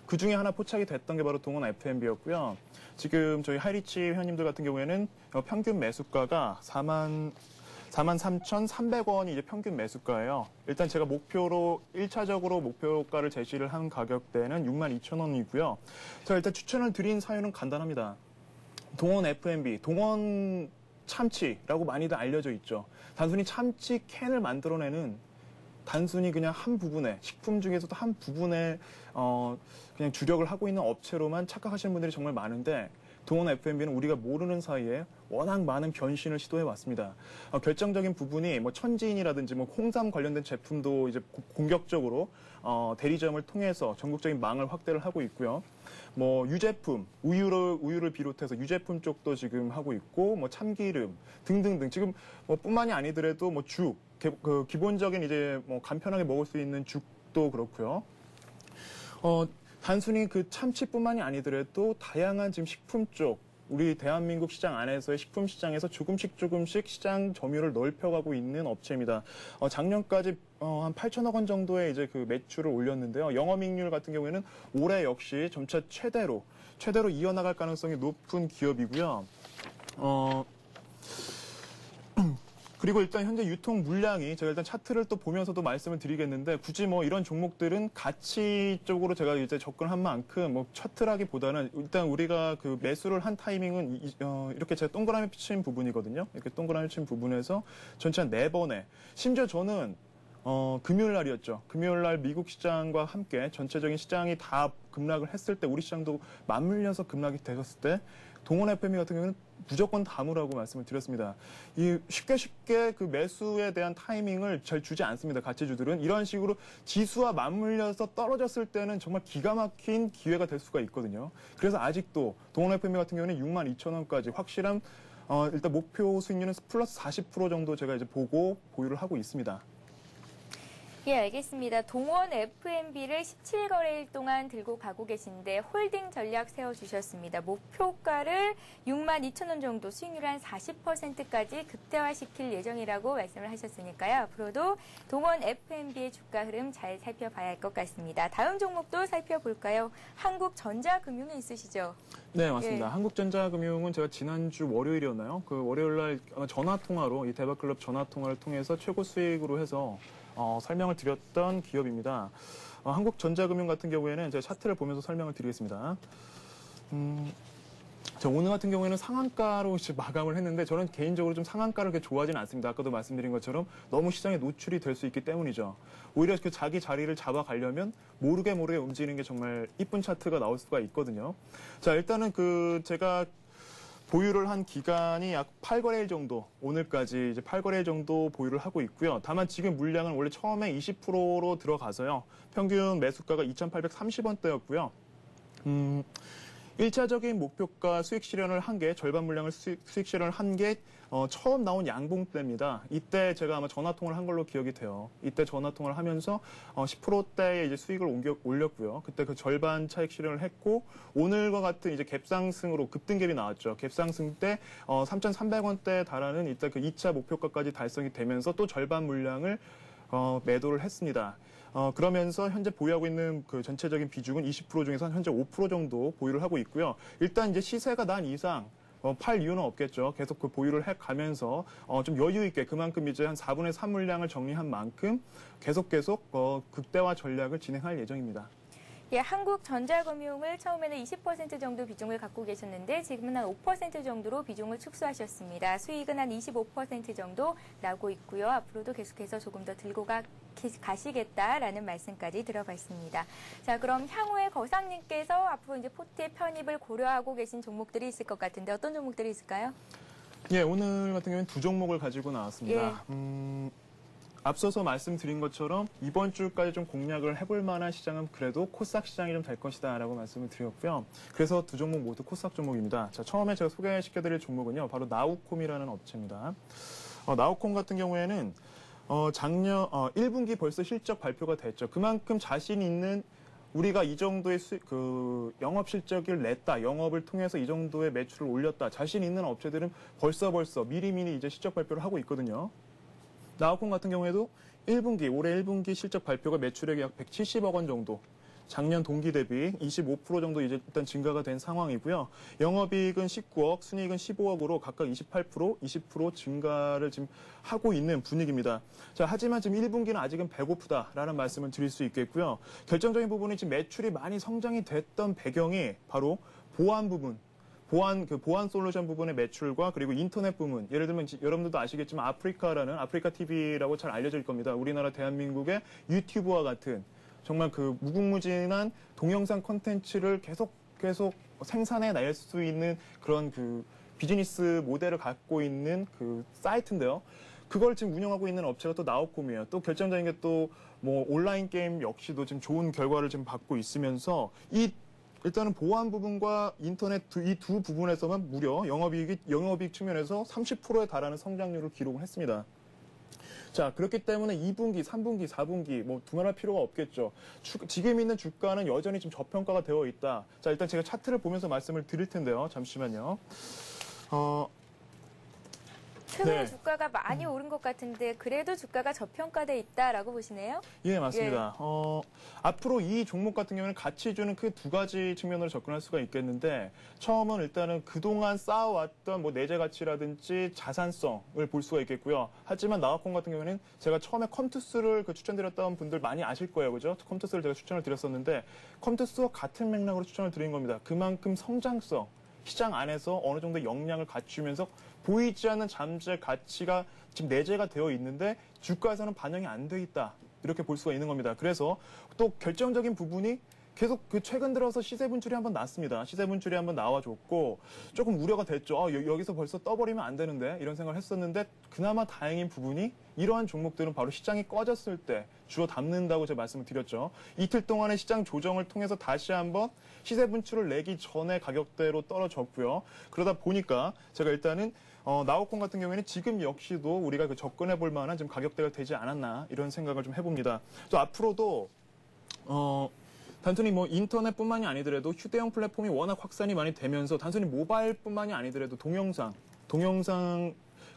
그 중에 하나 포착이 됐던 게 바로 동원 F&B였고요. 지금 저희 하이리치 회원님들 같은 경우에는 평균 매수가가 43,300원이 이제 평균 매수가예요. 일단 제가 목표로 1차적으로 목표가를 제시를 한 가격대는 62,000원이고요. 제가 일단 추천을 드린 사유는 간단합니다. 동원 F&B, 동원 참치라고 많이들 알려져 있죠. 단순히 참치 캔을 만들어내는 단순히 그냥 한 부분에 식품 중에서도 한 부분에 그냥 주력을 하고 있는 업체로만 착각하시는 분들이 정말 많은데 동원 F&B는 우리가 모르는 사이에 워낙 많은 변신을 시도해 왔습니다. 결정적인 부분이 뭐 천지인이라든지 뭐 홍삼 관련된 제품도 이제 공격적으로 대리점을 통해서 전국적인 망을 확대를 하고 있고요. 뭐 유제품, 우유를 비롯해서 유제품 쪽도 지금 하고 있고, 뭐 참기름 등등등 지금 뭐 뿐만이 아니더라도 뭐 죽, 기본적인 이제 뭐 간편하게 먹을 수 있는 죽도 그렇고요. 단순히 그 참치뿐만이 아니더라도 다양한 지금 식품 쪽, 우리 대한민국 시장 안에서의 식품 시장에서 조금씩 시장 점유율을 넓혀가고 있는 업체입니다. 작년까지 한 8천억 원 정도의 이제 그 매출을 올렸는데요. 영업이익률 같은 경우에는 올해 역시 점차 최대로 이어나갈 가능성이 높은 기업이고요. 그리고 일단 현재 유통 물량이 제가 일단 차트를 또 보면서도 말씀을 드리겠는데 굳이 뭐 이런 종목들은 가치 쪽으로 제가 이제 접근한 만큼 뭐 차트라기보다는 일단 우리가 그 매수를 한 타이밍은 이렇게 제가 동그라미 친 부분이거든요. 이렇게 동그라미 친 부분에서 전체 한 4번에 심지어 저는 금요일 날이었죠. 금요일 날 미국 시장과 함께 전체적인 시장이 다 급락을 했을 때 우리 시장도 맞물려서 급락이 되었을 때 동원 F&B 같은 경우는 무조건 담으라고 말씀을 드렸습니다. 이 쉽게 그 매수에 대한 타이밍을 잘 주지 않습니다. 가치주들은 이런 식으로 지수와 맞물려서 떨어졌을 때는 정말 기가 막힌 기회가 될 수가 있거든요. 그래서 아직도 동원 F&B 같은 경우는 62,000원까지 확실한 일단 목표 수익률은 플러스 40% 정도 제가 이제 보고 보유를 하고 있습니다. 예, 알겠습니다. 동원 F&B를 17거래일 동안 들고 가고 계신데 홀딩 전략 세워주셨습니다. 목표가를 62,000원 정도, 수익률 한 40%까지 극대화시킬 예정이라고 말씀을 하셨으니까요. 앞으로도 동원 F&B의 주가 흐름 잘 살펴봐야 할 것 같습니다. 다음 종목도 살펴볼까요? 한국전자금융이 있으시죠? 네, 맞습니다. 예. 한국전자금융은 제가 지난주 월요일이었나요? 그 월요일 날 전화통화로 이 대박클럽 전화통화를 통해서 최고 수익으로 해서 설명을 드렸던 기업입니다. 한국전자금융 같은 경우에는 제가 차트를 보면서 설명을 드리겠습니다. 오늘 같은 경우에는 상한가로 마감을 했는데 저는 개인적으로 좀 상한가를 그렇게 좋아하지는 않습니다. 아까도 말씀드린 것처럼 너무 시장에 노출이 될 수 있기 때문이죠. 오히려 그 자기 자리를 잡아가려면 모르게 움직이는 게 정말 이쁜 차트가 나올 수가 있거든요. 자, 일단은 제가 보유를 한 기간이 약 8거래일 정도, 오늘까지 이제 8거래일 정도 보유를 하고 있고요. 다만 지금 물량은 원래 처음에 20%로 들어가서요. 평균 매수가가 2,830원대였고요. 1차적인 목표가 수익 실현을 한 게, 절반 물량을 수익 실현을 한 게 처음 나온 양봉 때입니다. 이때 제가 아마 전화통화를 한 걸로 기억이 돼요. 이때 전화통화를 하면서 10%대의 이제 수익을 올렸고요. 그때 그 절반 차익 실현을 했고, 오늘과 같은 이제 갭상승으로 급등갭이 나왔죠. 갭상승 때 3,300원대에 달하는 이때 그 2차 목표가까지 달성이 되면서 또 절반 물량을 매도를 했습니다. 그러면서 현재 보유하고 있는 그 전체적인 비중은 20% 중에서 현재 5% 정도 보유를 하고 있고요. 일단 이제 시세가 난 이상 팔 이유는 없겠죠. 계속 그 보유를 해 가면서 좀 여유 있게 그만큼 이제 한 4분의 3 물량을 정리한 만큼 계속 극대화 전략을 진행할 예정입니다. 예, 한국전자금융을 처음에는 20% 정도 비중을 갖고 계셨는데 지금은 한 5% 정도로 비중을 축소하셨습니다. 수익은 한 25% 정도 나고 있고요. 앞으로도 계속해서 조금 더 들고 가시겠다라는 말씀까지 들어봤습니다. 자, 그럼 향후에 거상님께서 앞으로 이제 포트의 편입을 고려하고 계신 종목들이 있을 것 같은데 어떤 종목들이 있을까요? 예, 오늘 같은 경우는 2종목을 가지고 나왔습니다. 예. 앞서서 말씀드린 것처럼 이번 주까지 좀 공략을 해볼 만한 시장은 그래도 코스닥 시장이 좀 될 것이다라고 말씀을 드렸고요. 그래서 2종목 모두 코스닥 종목입니다. 자, 처음에 제가 소개시켜드릴 종목은요, 바로 나우콤이라는 업체입니다. 나우콤 같은 경우에는 작년 1분기 벌써 실적 발표가 됐죠. 그만큼 자신 있는 우리가 이 정도의 영업 실적을 냈다, 영업을 통해서 이 정도의 매출을 올렸다, 자신 있는 업체들은 벌써 미리미리 이제 실적 발표를 하고 있거든요. 나우콤 같은 경우에도 올해 1분기 실적 발표가 매출액이 약 170억 원 정도, 작년 동기 대비 25% 정도 이제 일단 증가가 된 상황이고요. 영업이익은 19억, 순이익은 15억으로 각각 28%, 20% 증가를 지금 하고 있는 분위기입니다. 자, 하지만 지금 1분기는 아직은 배고프다라는 말씀을 드릴 수 있겠고요. 결정적인 부분이 지금 매출이 많이 성장이 됐던 배경이 바로 보안 부분, 보안 솔루션 부분의 매출과 그리고 인터넷 부분, 예를 들면 여러분들도 아시겠지만 아프리카 TV라고 잘 알려질 겁니다. 우리나라 대한민국의 유튜브와 같은 정말 그 무궁무진한 동영상 콘텐츠를 계속 생산해 낼 수 있는 그런 그 비즈니스 모델을 갖고 있는 그 사이트인데요. 그걸 지금 운영하고 있는 업체가 또 나우콤이에요. 또 결정적인 게 또 뭐 온라인 게임 역시도 지금 좋은 결과를 지금 받고 있으면서 일단은 보안 부분과 인터넷 이 두 부분에서만 무려 영업이익 측면에서 30%에 달하는 성장률을 기록을 했습니다. 자, 그렇기 때문에 2분기, 3분기, 4분기 뭐 두말할 필요가 없겠죠. 지금 있는 주가는 여전히 좀 저평가가 되어 있다. 자, 일단 제가 차트를 보면서 말씀을 드릴 텐데요. 잠시만요. 최근에 네. 주가가 많이 오른 것 같은데 그래도 주가가 저평가돼 있다라고 보시네요? 예, 맞습니다. 앞으로 이 종목 같은 경우는 가치주는 그 두 가지 측면으로 접근할 수가 있겠는데, 처음은 일단은 그동안 쌓아왔던 뭐 내재 가치라든지 자산성을 볼 수가 있겠고요. 하지만 나우콤 같은 경우는 제가 처음에 컴투스를 추천드렸던 분들 많이 아실 거예요. 그죠? 컴투스를 제가 추천을 드렸었는데, 컴투스와 같은 맥락으로 추천을 드린 겁니다. 그만큼 성장성, 시장 안에서 어느 정도 역량을 갖추면서 보이지 않는 잠재 가치가 지금 내재가 되어 있는데 주가에서는 반영이 안 돼 있다. 이렇게 볼 수가 있는 겁니다. 그래서 또 결정적인 부분이 계속 그 최근 들어서 시세 분출이 한번 났습니다. 시세 분출이 한번 나와줬고 조금 우려가 됐죠. 여기서 벌써 떠버리면 안 되는데 이런 생각을 했었는데 그나마 다행인 부분이 이러한 종목들은 바로 시장이 꺼졌을 때 주워 담는다고 제가 말씀을 드렸죠. 이틀 동안의 시장 조정을 통해서 다시 한번 시세 분출을 내기 전에 가격대로 떨어졌고요. 그러다 보니까 제가 일단은 나우콤 같은 경우에는 지금 역시도 우리가 그 접근해 볼 만한 좀 가격대가 되지 않았나 이런 생각을 좀 해봅니다. 또 앞으로도 단순히 뭐 인터넷뿐만이 아니더라도 휴대용 플랫폼이 워낙 확산이 많이 되면서 단순히 모바일뿐만이 아니더라도 동영상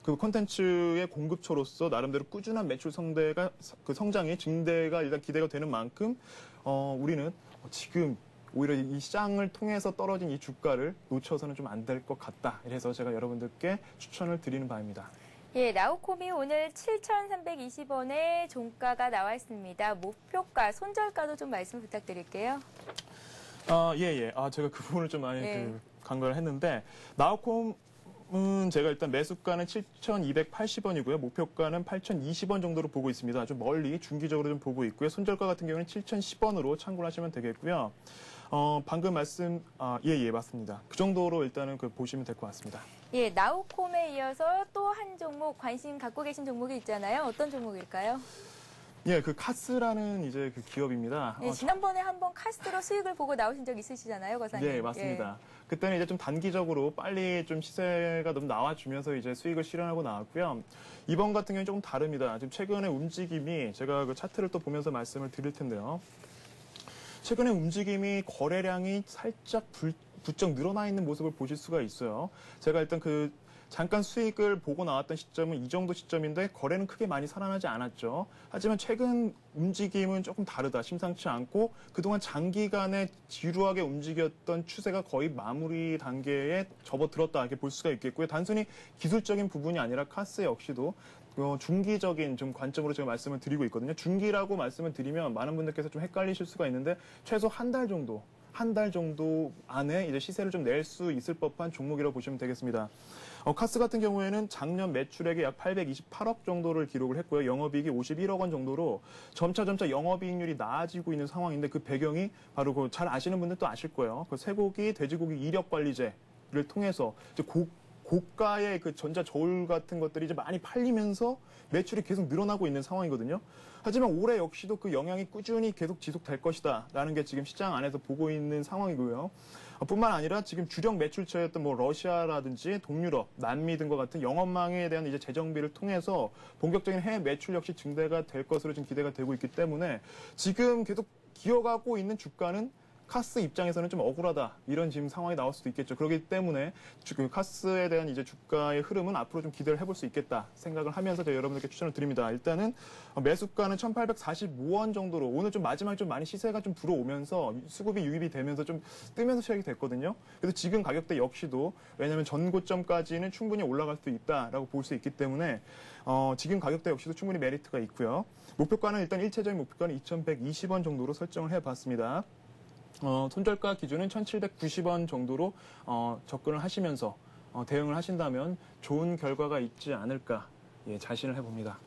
그 콘텐츠의 공급처로서 나름대로 꾸준한 매출 성장이 증대가 일단 기대가 되는 만큼 우리는 지금 오히려 이 시장을 통해서 떨어진 이 주가를 놓쳐서는 좀 안 될 것 같다. 이래서 제가 여러분들께 추천을 드리는 바입니다. 예, 나우콤이 오늘 7,320원에 종가가 나와 있습니다. 목표가, 손절가도 좀 말씀 부탁드릴게요. 예. 제가 그 부분을 좀 많이 간과를 했는데, 나우콤은 제가 일단 매수가는 7,280원이고요. 목표가는 8,020원 정도로 보고 있습니다. 좀 멀리 중기적으로 좀 보고 있고요. 손절가 같은 경우는 7,010원으로 참고를 하시면 되겠고요. 방금 예, 맞습니다. 그 정도로 일단은 보시면 될 것 같습니다. 예, 나우콤에 이어서 또 한 종목 관심 갖고 계신 종목이 있잖아요. 어떤 종목일까요? 예, 그 카스라는 이제 그 기업입니다. 예, 지난번에 한번 카스로 수익을 보고 나오신 적 있으시잖아요, 거사님. 네, 맞습니다. 그때는 이제 좀 단기적으로 빨리 좀 시세가 너무 나와주면서 이제 수익을 실현하고 나왔고요. 이번 같은 경우는 조금 다릅니다. 지금 최근의 움직임이 제가 그 차트를 또 보면서 말씀을 드릴 텐데요. 최근의 움직임이 거래량이 살짝 부쩍 늘어나 있는 모습을 보실 수가 있어요. 제가 일단 잠깐 수익을 보고 나왔던 시점은 이 정도 시점인데 거래는 크게 많이 살아나지 않았죠. 하지만 최근 움직임은 조금 다르다. 심상치 않고 그동안 장기간에 지루하게 움직였던 추세가 거의 마무리 단계에 접어들었다 이렇게 볼 수가 있겠고요. 단순히 기술적인 부분이 아니라 카스 역시도 중기적인 좀 관점으로 제가 말씀을 드리고 있거든요. 중기라고 말씀을 드리면 많은 분들께서 좀 헷갈리실 수가 있는데 최소 한 달 정도 안에 이제 시세를 좀 낼 수 있을 법한 종목이라고 보시면 되겠습니다. 카스 같은 경우에는 작년 매출액이 약 828억 정도를 기록을 했고요. 영업이익이 51억 원 정도로 점차 영업이익률이 나아지고 있는 상황인데 그 배경이 바로 잘 아시는 분들도 아실 거예요. 쇠고기, 돼지고기 이력 관리제를 통해서 이제 고가의 그 전자 저울 같은 것들이 이제 많이 팔리면서 매출이 계속 늘어나고 있는 상황이거든요. 하지만 올해 역시도 그 영향이 꾸준히 계속 지속될 것이다라는 게 지금 시장 안에서 보고 있는 상황이고요. 뿐만 아니라 지금 주력 매출처였던 뭐 러시아라든지 동유럽, 남미 등과 같은 영업망에 대한 이제 재정비를 통해서 본격적인 해외 매출 역시 증대가 될 것으로 지금 기대가 되고 있기 때문에 지금 계속 기어가고 있는 주가는 카스 입장에서는 좀 억울하다 이런 지금 상황이 나올 수도 있겠죠. 그렇기 때문에 카스에 대한 이제 주가의 흐름은 앞으로 좀 기대를 해볼 수 있겠다 생각을 하면서 제가 여러분들께 추천을 드립니다. 일단은 매수가는 1,845원 정도로 오늘 좀 마지막에 좀 많이 시세가 좀 들어오면서 수급이 유입이 되면서 좀 뜨면서 시작이 됐거든요. 그래서 지금 가격대 역시도 왜냐하면 전고점까지는 충분히 올라갈 수 있다라고 볼 수 있기 때문에 지금 가격대 역시도 충분히 메리트가 있고요. 목표가는 일단 일체적인 목표가는 2,120원 정도로 설정을 해봤습니다. 손절가 기준은 1,790원 정도로 접근을 하시면서 대응을 하신다면 좋은 결과가 있지 않을까 자신을 해봅니다.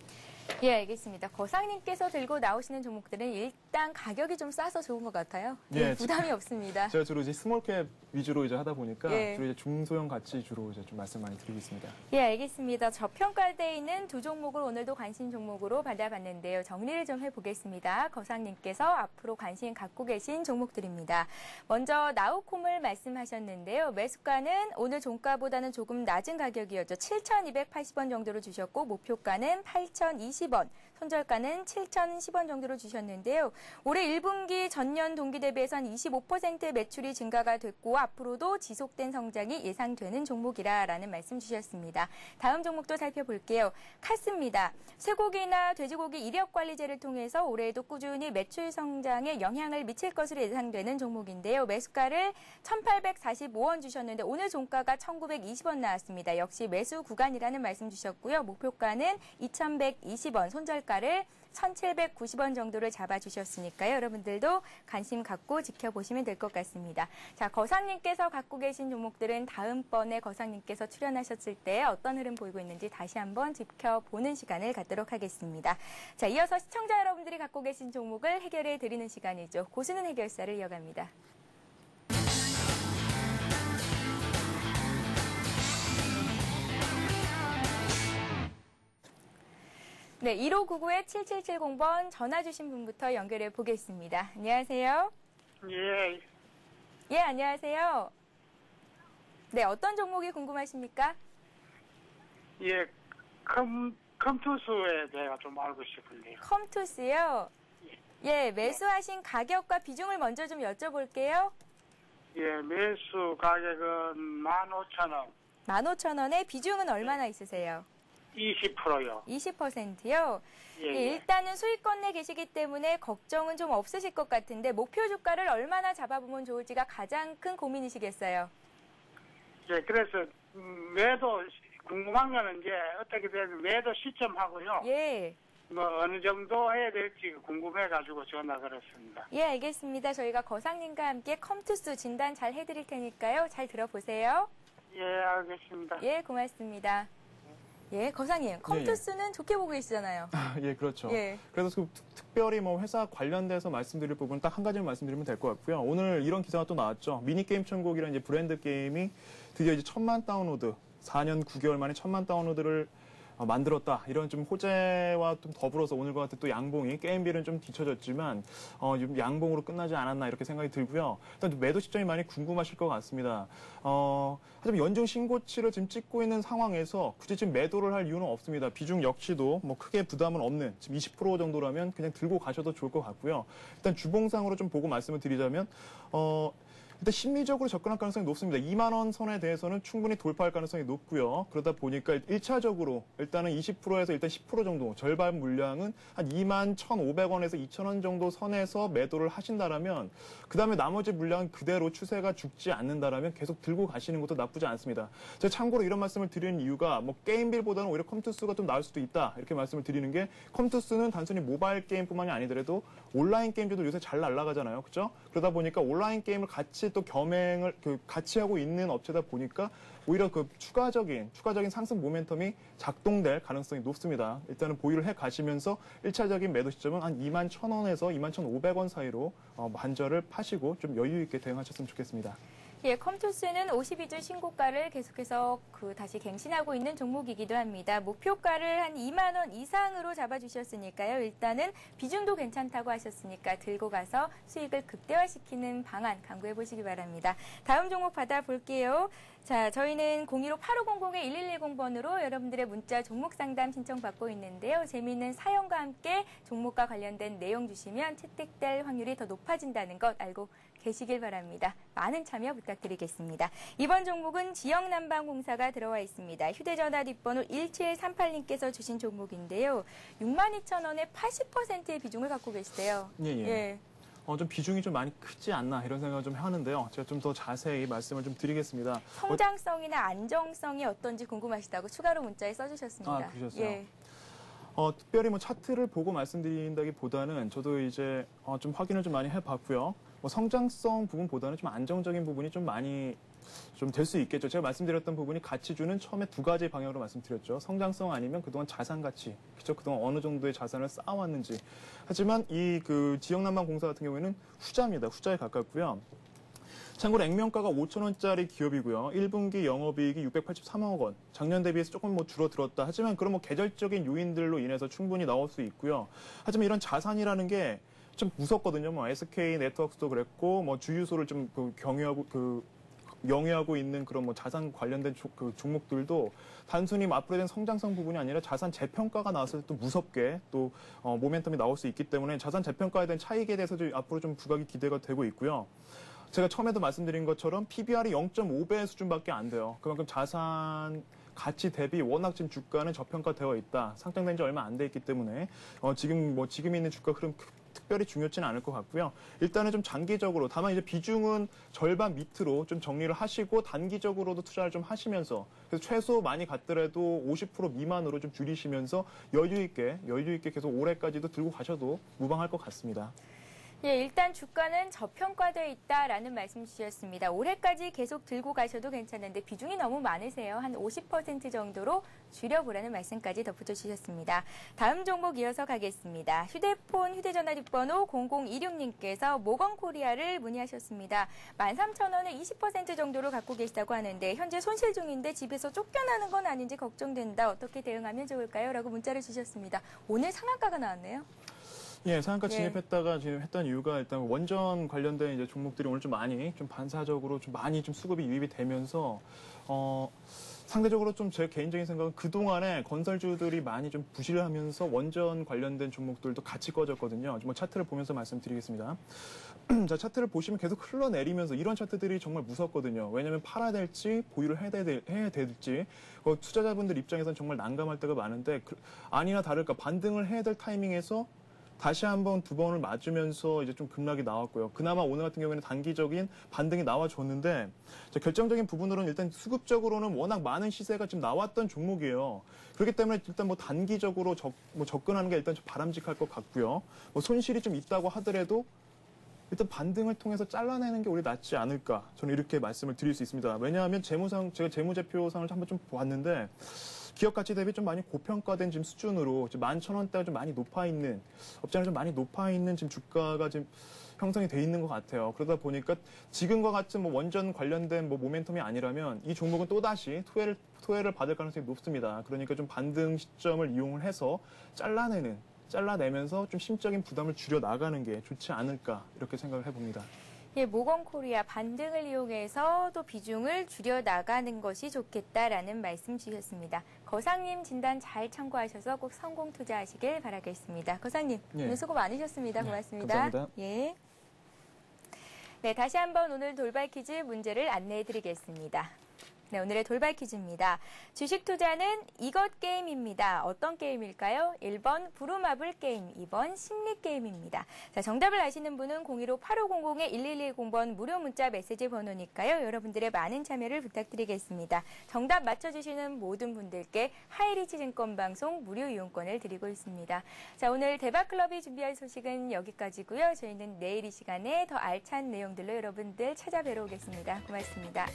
예, 알겠습니다. 거상님께서 들고 나오시는 종목들은 일단 가격이 좀 싸서 좋은 것 같아요. 예, 부담이 없습니다. 제가 주로 이제 스몰캡 위주로 이제 하다 보니까 예. 주로 이제 중소형 가치 주로 이제 좀 말씀 많이 드리고 있습니다. 예, 알겠습니다. 저평가되어 있는 두 종목을 오늘도 관심 종목으로 받아봤는데요. 정리를 좀 해보겠습니다. 거상님께서 앞으로 관심 갖고 계신 종목들입니다. 먼저 나우콤을 말씀하셨는데요. 매수가는 오늘 종가보다는 조금 낮은 가격이었죠. 7,280원 정도로 주셨고 목표가는 8,020원. 손절가는 7,010원 정도로 주셨는데요. 올해 1분기 전년 동기 대비해서 한 25% 매출이 증가가 됐고 앞으로도 지속된 성장이 예상되는 종목이라는 말씀 주셨습니다. 다음 종목도 살펴볼게요. 카스입니다. 쇠고기나 돼지고기 이력관리제를 통해서 올해에도 꾸준히 매출 성장에 영향을 미칠 것으로 예상되는 종목인데요. 매수가를 1,845원 주셨는데 오늘 종가가 1,920원 나왔습니다. 역시 매수 구간이라는 말씀 주셨고요. 목표가는 2,120원, 손절가를 1,790원 정도를 잡아주셨으니까요. 여러분들도 관심 갖고 지켜보시면 될 것 같습니다. 자, 거상님께서 갖고 계신 종목들은 다음번에 거상님께서 출연하셨을 때 어떤 흐름 보이고 있는지 다시 한번 지켜보는 시간을 갖도록 하겠습니다. 자, 이어서 시청자 여러분들이 갖고 계신 종목을 해결해 드리는 시간이죠. 고수는 해결사를 이어갑니다. 네, 1599-7770번 전화 주신 분부터 연결해 보겠습니다. 안녕하세요. 예, 예, 안녕하세요. 네, 어떤 종목이 궁금하십니까? 예, 컴투스에 대해 좀 알고 싶은데요. 컴투스요? 예, 매수하신 가격과 비중을 먼저 좀 여쭤볼게요. 예, 매수 가격은 15,000원, 15,000원에 비중은 얼마나 있으세요? 20%요. 20%요? 예, 예, 예. 일단은 수익권 내 계시기 때문에 걱정은 좀 없으실 것 같은데 목표 주가를 얼마나 잡아보면 좋을지가 가장 큰 고민이시겠어요. 예, 그래서 매도 궁금한 거는 이제 어떻게 되면 매도 시점하고요. 예. 뭐 어느 정도 해야 될지 궁금해가지고 전화 걸었습니다. 예, 알겠습니다. 저희가 거상님과 함께 컴투스 진단 잘 해드릴 테니까요. 잘 들어보세요. 예, 알겠습니다. 예, 고맙습니다. 예, 거상님, 컴투스는 좋게 보고 계시잖아요. 예, 그렇죠. 예. 그래서 특별히 뭐 회사 관련돼서 말씀드릴 부분 딱 한 가지만 말씀드리면 될 것 같고요. 오늘 이런 기사가 또 나왔죠. 미니게임 천국이라는 이제 브랜드 게임이 드디어 이제 1,000만 다운로드, 4년 9개월 만에 1,000만 다운로드를 만들었다. 이런 좀 호재와 좀 더불어서 오늘과 같은 또 양봉이 게임비는 좀 뒤처졌지만 좀 양봉으로 끝나지 않았나 이렇게 생각이 들고요. 일단 매도 시점이 많이 궁금하실 것 같습니다. 하지만 연중 신고치를 지금 찍고 있는 상황에서 굳이 지금 매도를 할 이유는 없습니다. 비중 역시도 뭐 크게 부담은 없는 지금 20% 정도라면 그냥 들고 가셔도 좋을 것 같고요. 일단 주봉상으로 좀 보고 말씀을 드리자면 일단 심리적으로 접근할 가능성이 높습니다. 2만 원 선에 대해서는 충분히 돌파할 가능성이 높고요. 그러다 보니까 1차적으로 일단은 20%에서 일단 10% 정도 절반 물량은 한 2만 1,500원에서 2,000원 정도 선에서 매도를 하신다라면 그다음에 나머지 물량은 그대로 추세가 죽지 않는다라면 계속 들고 가시는 것도 나쁘지 않습니다. 제가 참고로 이런 말씀을 드리는 이유가 뭐 게임빌보다는 오히려 컴투스가 좀 나을 수도 있다. 이렇게 말씀을 드리는 게 컴투스는 단순히 모바일 게임뿐만이 아니더라도 온라인 게임들도 요새 잘 날아가잖아요. 그렇죠? 그러다 보니까 온라인 게임을 같이 또 겸행을 같이 하고 있는 업체다 보니까 오히려 그 추가적인 상승 모멘텀이 작동될 가능성이 높습니다. 일단은 보유를 해 가시면서 1차적인 매도 시점은 한 2만 1,000원에서 2만 1,500원 사이로 반절을 파시고 좀 여유 있게 대응하셨으면 좋겠습니다. 예, 컴투스는 52주 신고가를 계속해서 다시 갱신하고 있는 종목이기도 합니다. 목표가를 한 2만 원 이상으로 잡아주셨으니까요. 일단은 비중도 괜찮다고 하셨으니까 들고 가서 수익을 극대화시키는 방안 강구해 보시기 바랍니다. 다음 종목 받아볼게요. 자, 저희는 01500-1110번으로 여러분들의 문자 종목 상담 신청받고 있는데요. 재미있는 사연과 함께 종목과 관련된 내용 주시면 채택될 확률이 더 높아진다는 것 알고 계시길 바랍니다. 많은 참여 부탁드리겠습니다. 이번 종목은 지역난방공사가 들어와 있습니다. 휴대전화 뒷번호 1738님께서 주신 종목인데요. 62,000원에 80%의 비중을 갖고 계시대요. 예. 좀 비중이 좀 많이 크지 않나 이런 생각을 좀 하는데요. 제가 좀 더 자세히 말씀을 좀 드리겠습니다. 성장성이나 안정성이 어떤지 궁금하시다고 추가로 문자에 써주셨습니다. 그러셨어요? 예. 특별히 뭐 차트를 보고 말씀드린다기보다는 저도 이제 좀 확인을 좀 많이 해봤고요. 뭐 성장성 부분보다는 좀 안정적인 부분이 좀 많이 좀 될 수 있겠죠. 제가 말씀드렸던 부분이 가치주는 처음에 두 가지 방향으로 말씀드렸죠. 성장성 아니면 그동안 자산 가치, 그죠? 그동안 어느 정도의 자산을 쌓아왔는지. 하지만 이 그 지역난방공사 같은 경우에는 후자입니다. 후자에 가깝고요. 참고로 액면가가 5,000원짜리 기업이고요. 1분기 영업이익이 683억 원. 작년 대비해서 조금 뭐 줄어들었다. 하지만 그런 뭐 계절적인 요인들로 인해서 충분히 나올 수 있고요. 하지만 이런 자산이라는 게 좀 무섭거든요. 뭐 SK 네트워크스도 그랬고, 뭐 주유소를 좀 영위하고 있는 그런 뭐 자산 관련된 종목들도 단순히 뭐 앞으로 된 성장성 부분이 아니라 자산 재평가가 나왔을 때 또 무섭게 또 모멘텀이 나올 수 있기 때문에 자산 재평가에 대한 차익에 대해서도 앞으로 좀 부각이 기대가 되고 있고요. 제가 처음에도 말씀드린 것처럼 PBR이 0.5배 수준밖에 안 돼요. 그만큼 자산 가치 대비 워낙 지금 주가는 저평가되어 있다. 상장된 지 얼마 안 돼 있기 때문에 지금 있는 주가 흐름 특별히 중요치는 않을 것 같고요. 일단은 좀 장기적으로 다만 이제 비중은 절반 밑으로 좀 정리를 하시고 단기적으로도 투자를 좀 하시면서 그래서 최소 많이 갔더라도 50% 미만으로 좀 줄이시면서 여유 있게 계속 올해까지도 들고 가셔도 무방할 것 같습니다. 예, 일단 주가는 저평가되어 있다라는 말씀 주셨습니다. 올해까지 계속 들고 가셔도 괜찮은데 비중이 너무 많으세요. 한 50% 정도로 줄여보라는 말씀까지 덧붙여 주셨습니다. 다음 종목 이어서 가겠습니다. 휴대전화 뒷번호 0026님께서 모건코리아를 문의하셨습니다. 13,000원을 20% 정도로 갖고 계시다고 하는데 현재 손실 중인데 집에서 쫓겨나는 건 아닌지 걱정된다. 어떻게 대응하면 좋을까요? 라고 문자를 주셨습니다. 오늘 상한가가 나왔네요. 예, 상한가 진입했다가 지금 했던 이유가 일단 원전 관련된 이제 종목들이 오늘 좀 많이 좀 반사적으로 좀 많이 좀 수급이 유입이 되면서 상대적으로 좀 제 개인적인 생각은 그동안에 건설주들이 많이 좀 부실하면서 원전 관련된 종목들도 같이 꺼졌거든요. 뭐 차트를 보면서 말씀드리겠습니다. 자, 차트를 보시면 계속 흘러내리면서 이런 차트들이 정말 무섭거든요. 왜냐하면 팔아야 될지 보유를 해야 될지 투자자분들 입장에서는 정말 난감할 때가 많은데 아니나 다를까 반등을 해야 될 타이밍에서 다시 한 번, 두 번을 맞으면서 이제 좀 급락이 나왔고요. 그나마 오늘 같은 경우에는 단기적인 반등이 나와줬는데 결정적인 부분으로는 일단 수급적으로는 워낙 많은 시세가 지금 나왔던 종목이에요. 그렇기 때문에 일단 뭐 단기적으로 접근하는 게 일단 좀 바람직할 것 같고요. 뭐 손실이 좀 있다고 하더라도 일단 반등을 통해서 잘라내는 게 오히려 낫지 않을까. 저는 이렇게 말씀을 드릴 수 있습니다. 왜냐하면 제가 재무제표상을 한번 좀 보았는데 기업 가치 대비 좀 많이 고평가된 지금 수준으로 11,000원대가 좀 많이 높아있는, 업장이 좀 많이 높아있는 지금 주가가 지금 형성이 돼 있는 것 같아요. 그러다 보니까 지금과 같은 뭐 원전 관련된 뭐 모멘텀이 아니라면 이 종목은 또다시 투회를 받을 가능성이 높습니다. 그러니까 좀 반등 시점을 이용을 해서 잘라내면서 좀 심적인 부담을 줄여 나가는 게 좋지 않을까 이렇게 생각을 해봅니다. 예, 모건코리아 반등을 이용해서 또 비중을 줄여 나가는 것이 좋겠다라는 말씀 주셨습니다. 거상님 진단 잘 참고하셔서 꼭 성공 투자하시길 바라겠습니다. 거상님, 오늘 수고 많으셨습니다. 고맙습니다. 감사합니다. 예. 네, 다시 한번 오늘 돌발 퀴즈 문제를 안내해 드리겠습니다. 네, 오늘의 돌발 퀴즈입니다. 주식 투자는 이것 게임입니다. 어떤 게임일까요? 1번 부루마블 게임, 2번 심리 게임입니다. 자, 정답을 아시는 분은 015-8500-1110번 무료 문자 메시지 번호니까요. 여러분들의 많은 참여를 부탁드리겠습니다. 정답 맞춰주시는 모든 분들께 하이리치 증권방송 무료 이용권을 드리고 있습니다. 자, 오늘 대박클럽이 준비한 소식은 여기까지고요. 저희는 내일 이 시간에 더 알찬 내용들로 여러분들 찾아뵈러 오겠습니다. 고맙습니다.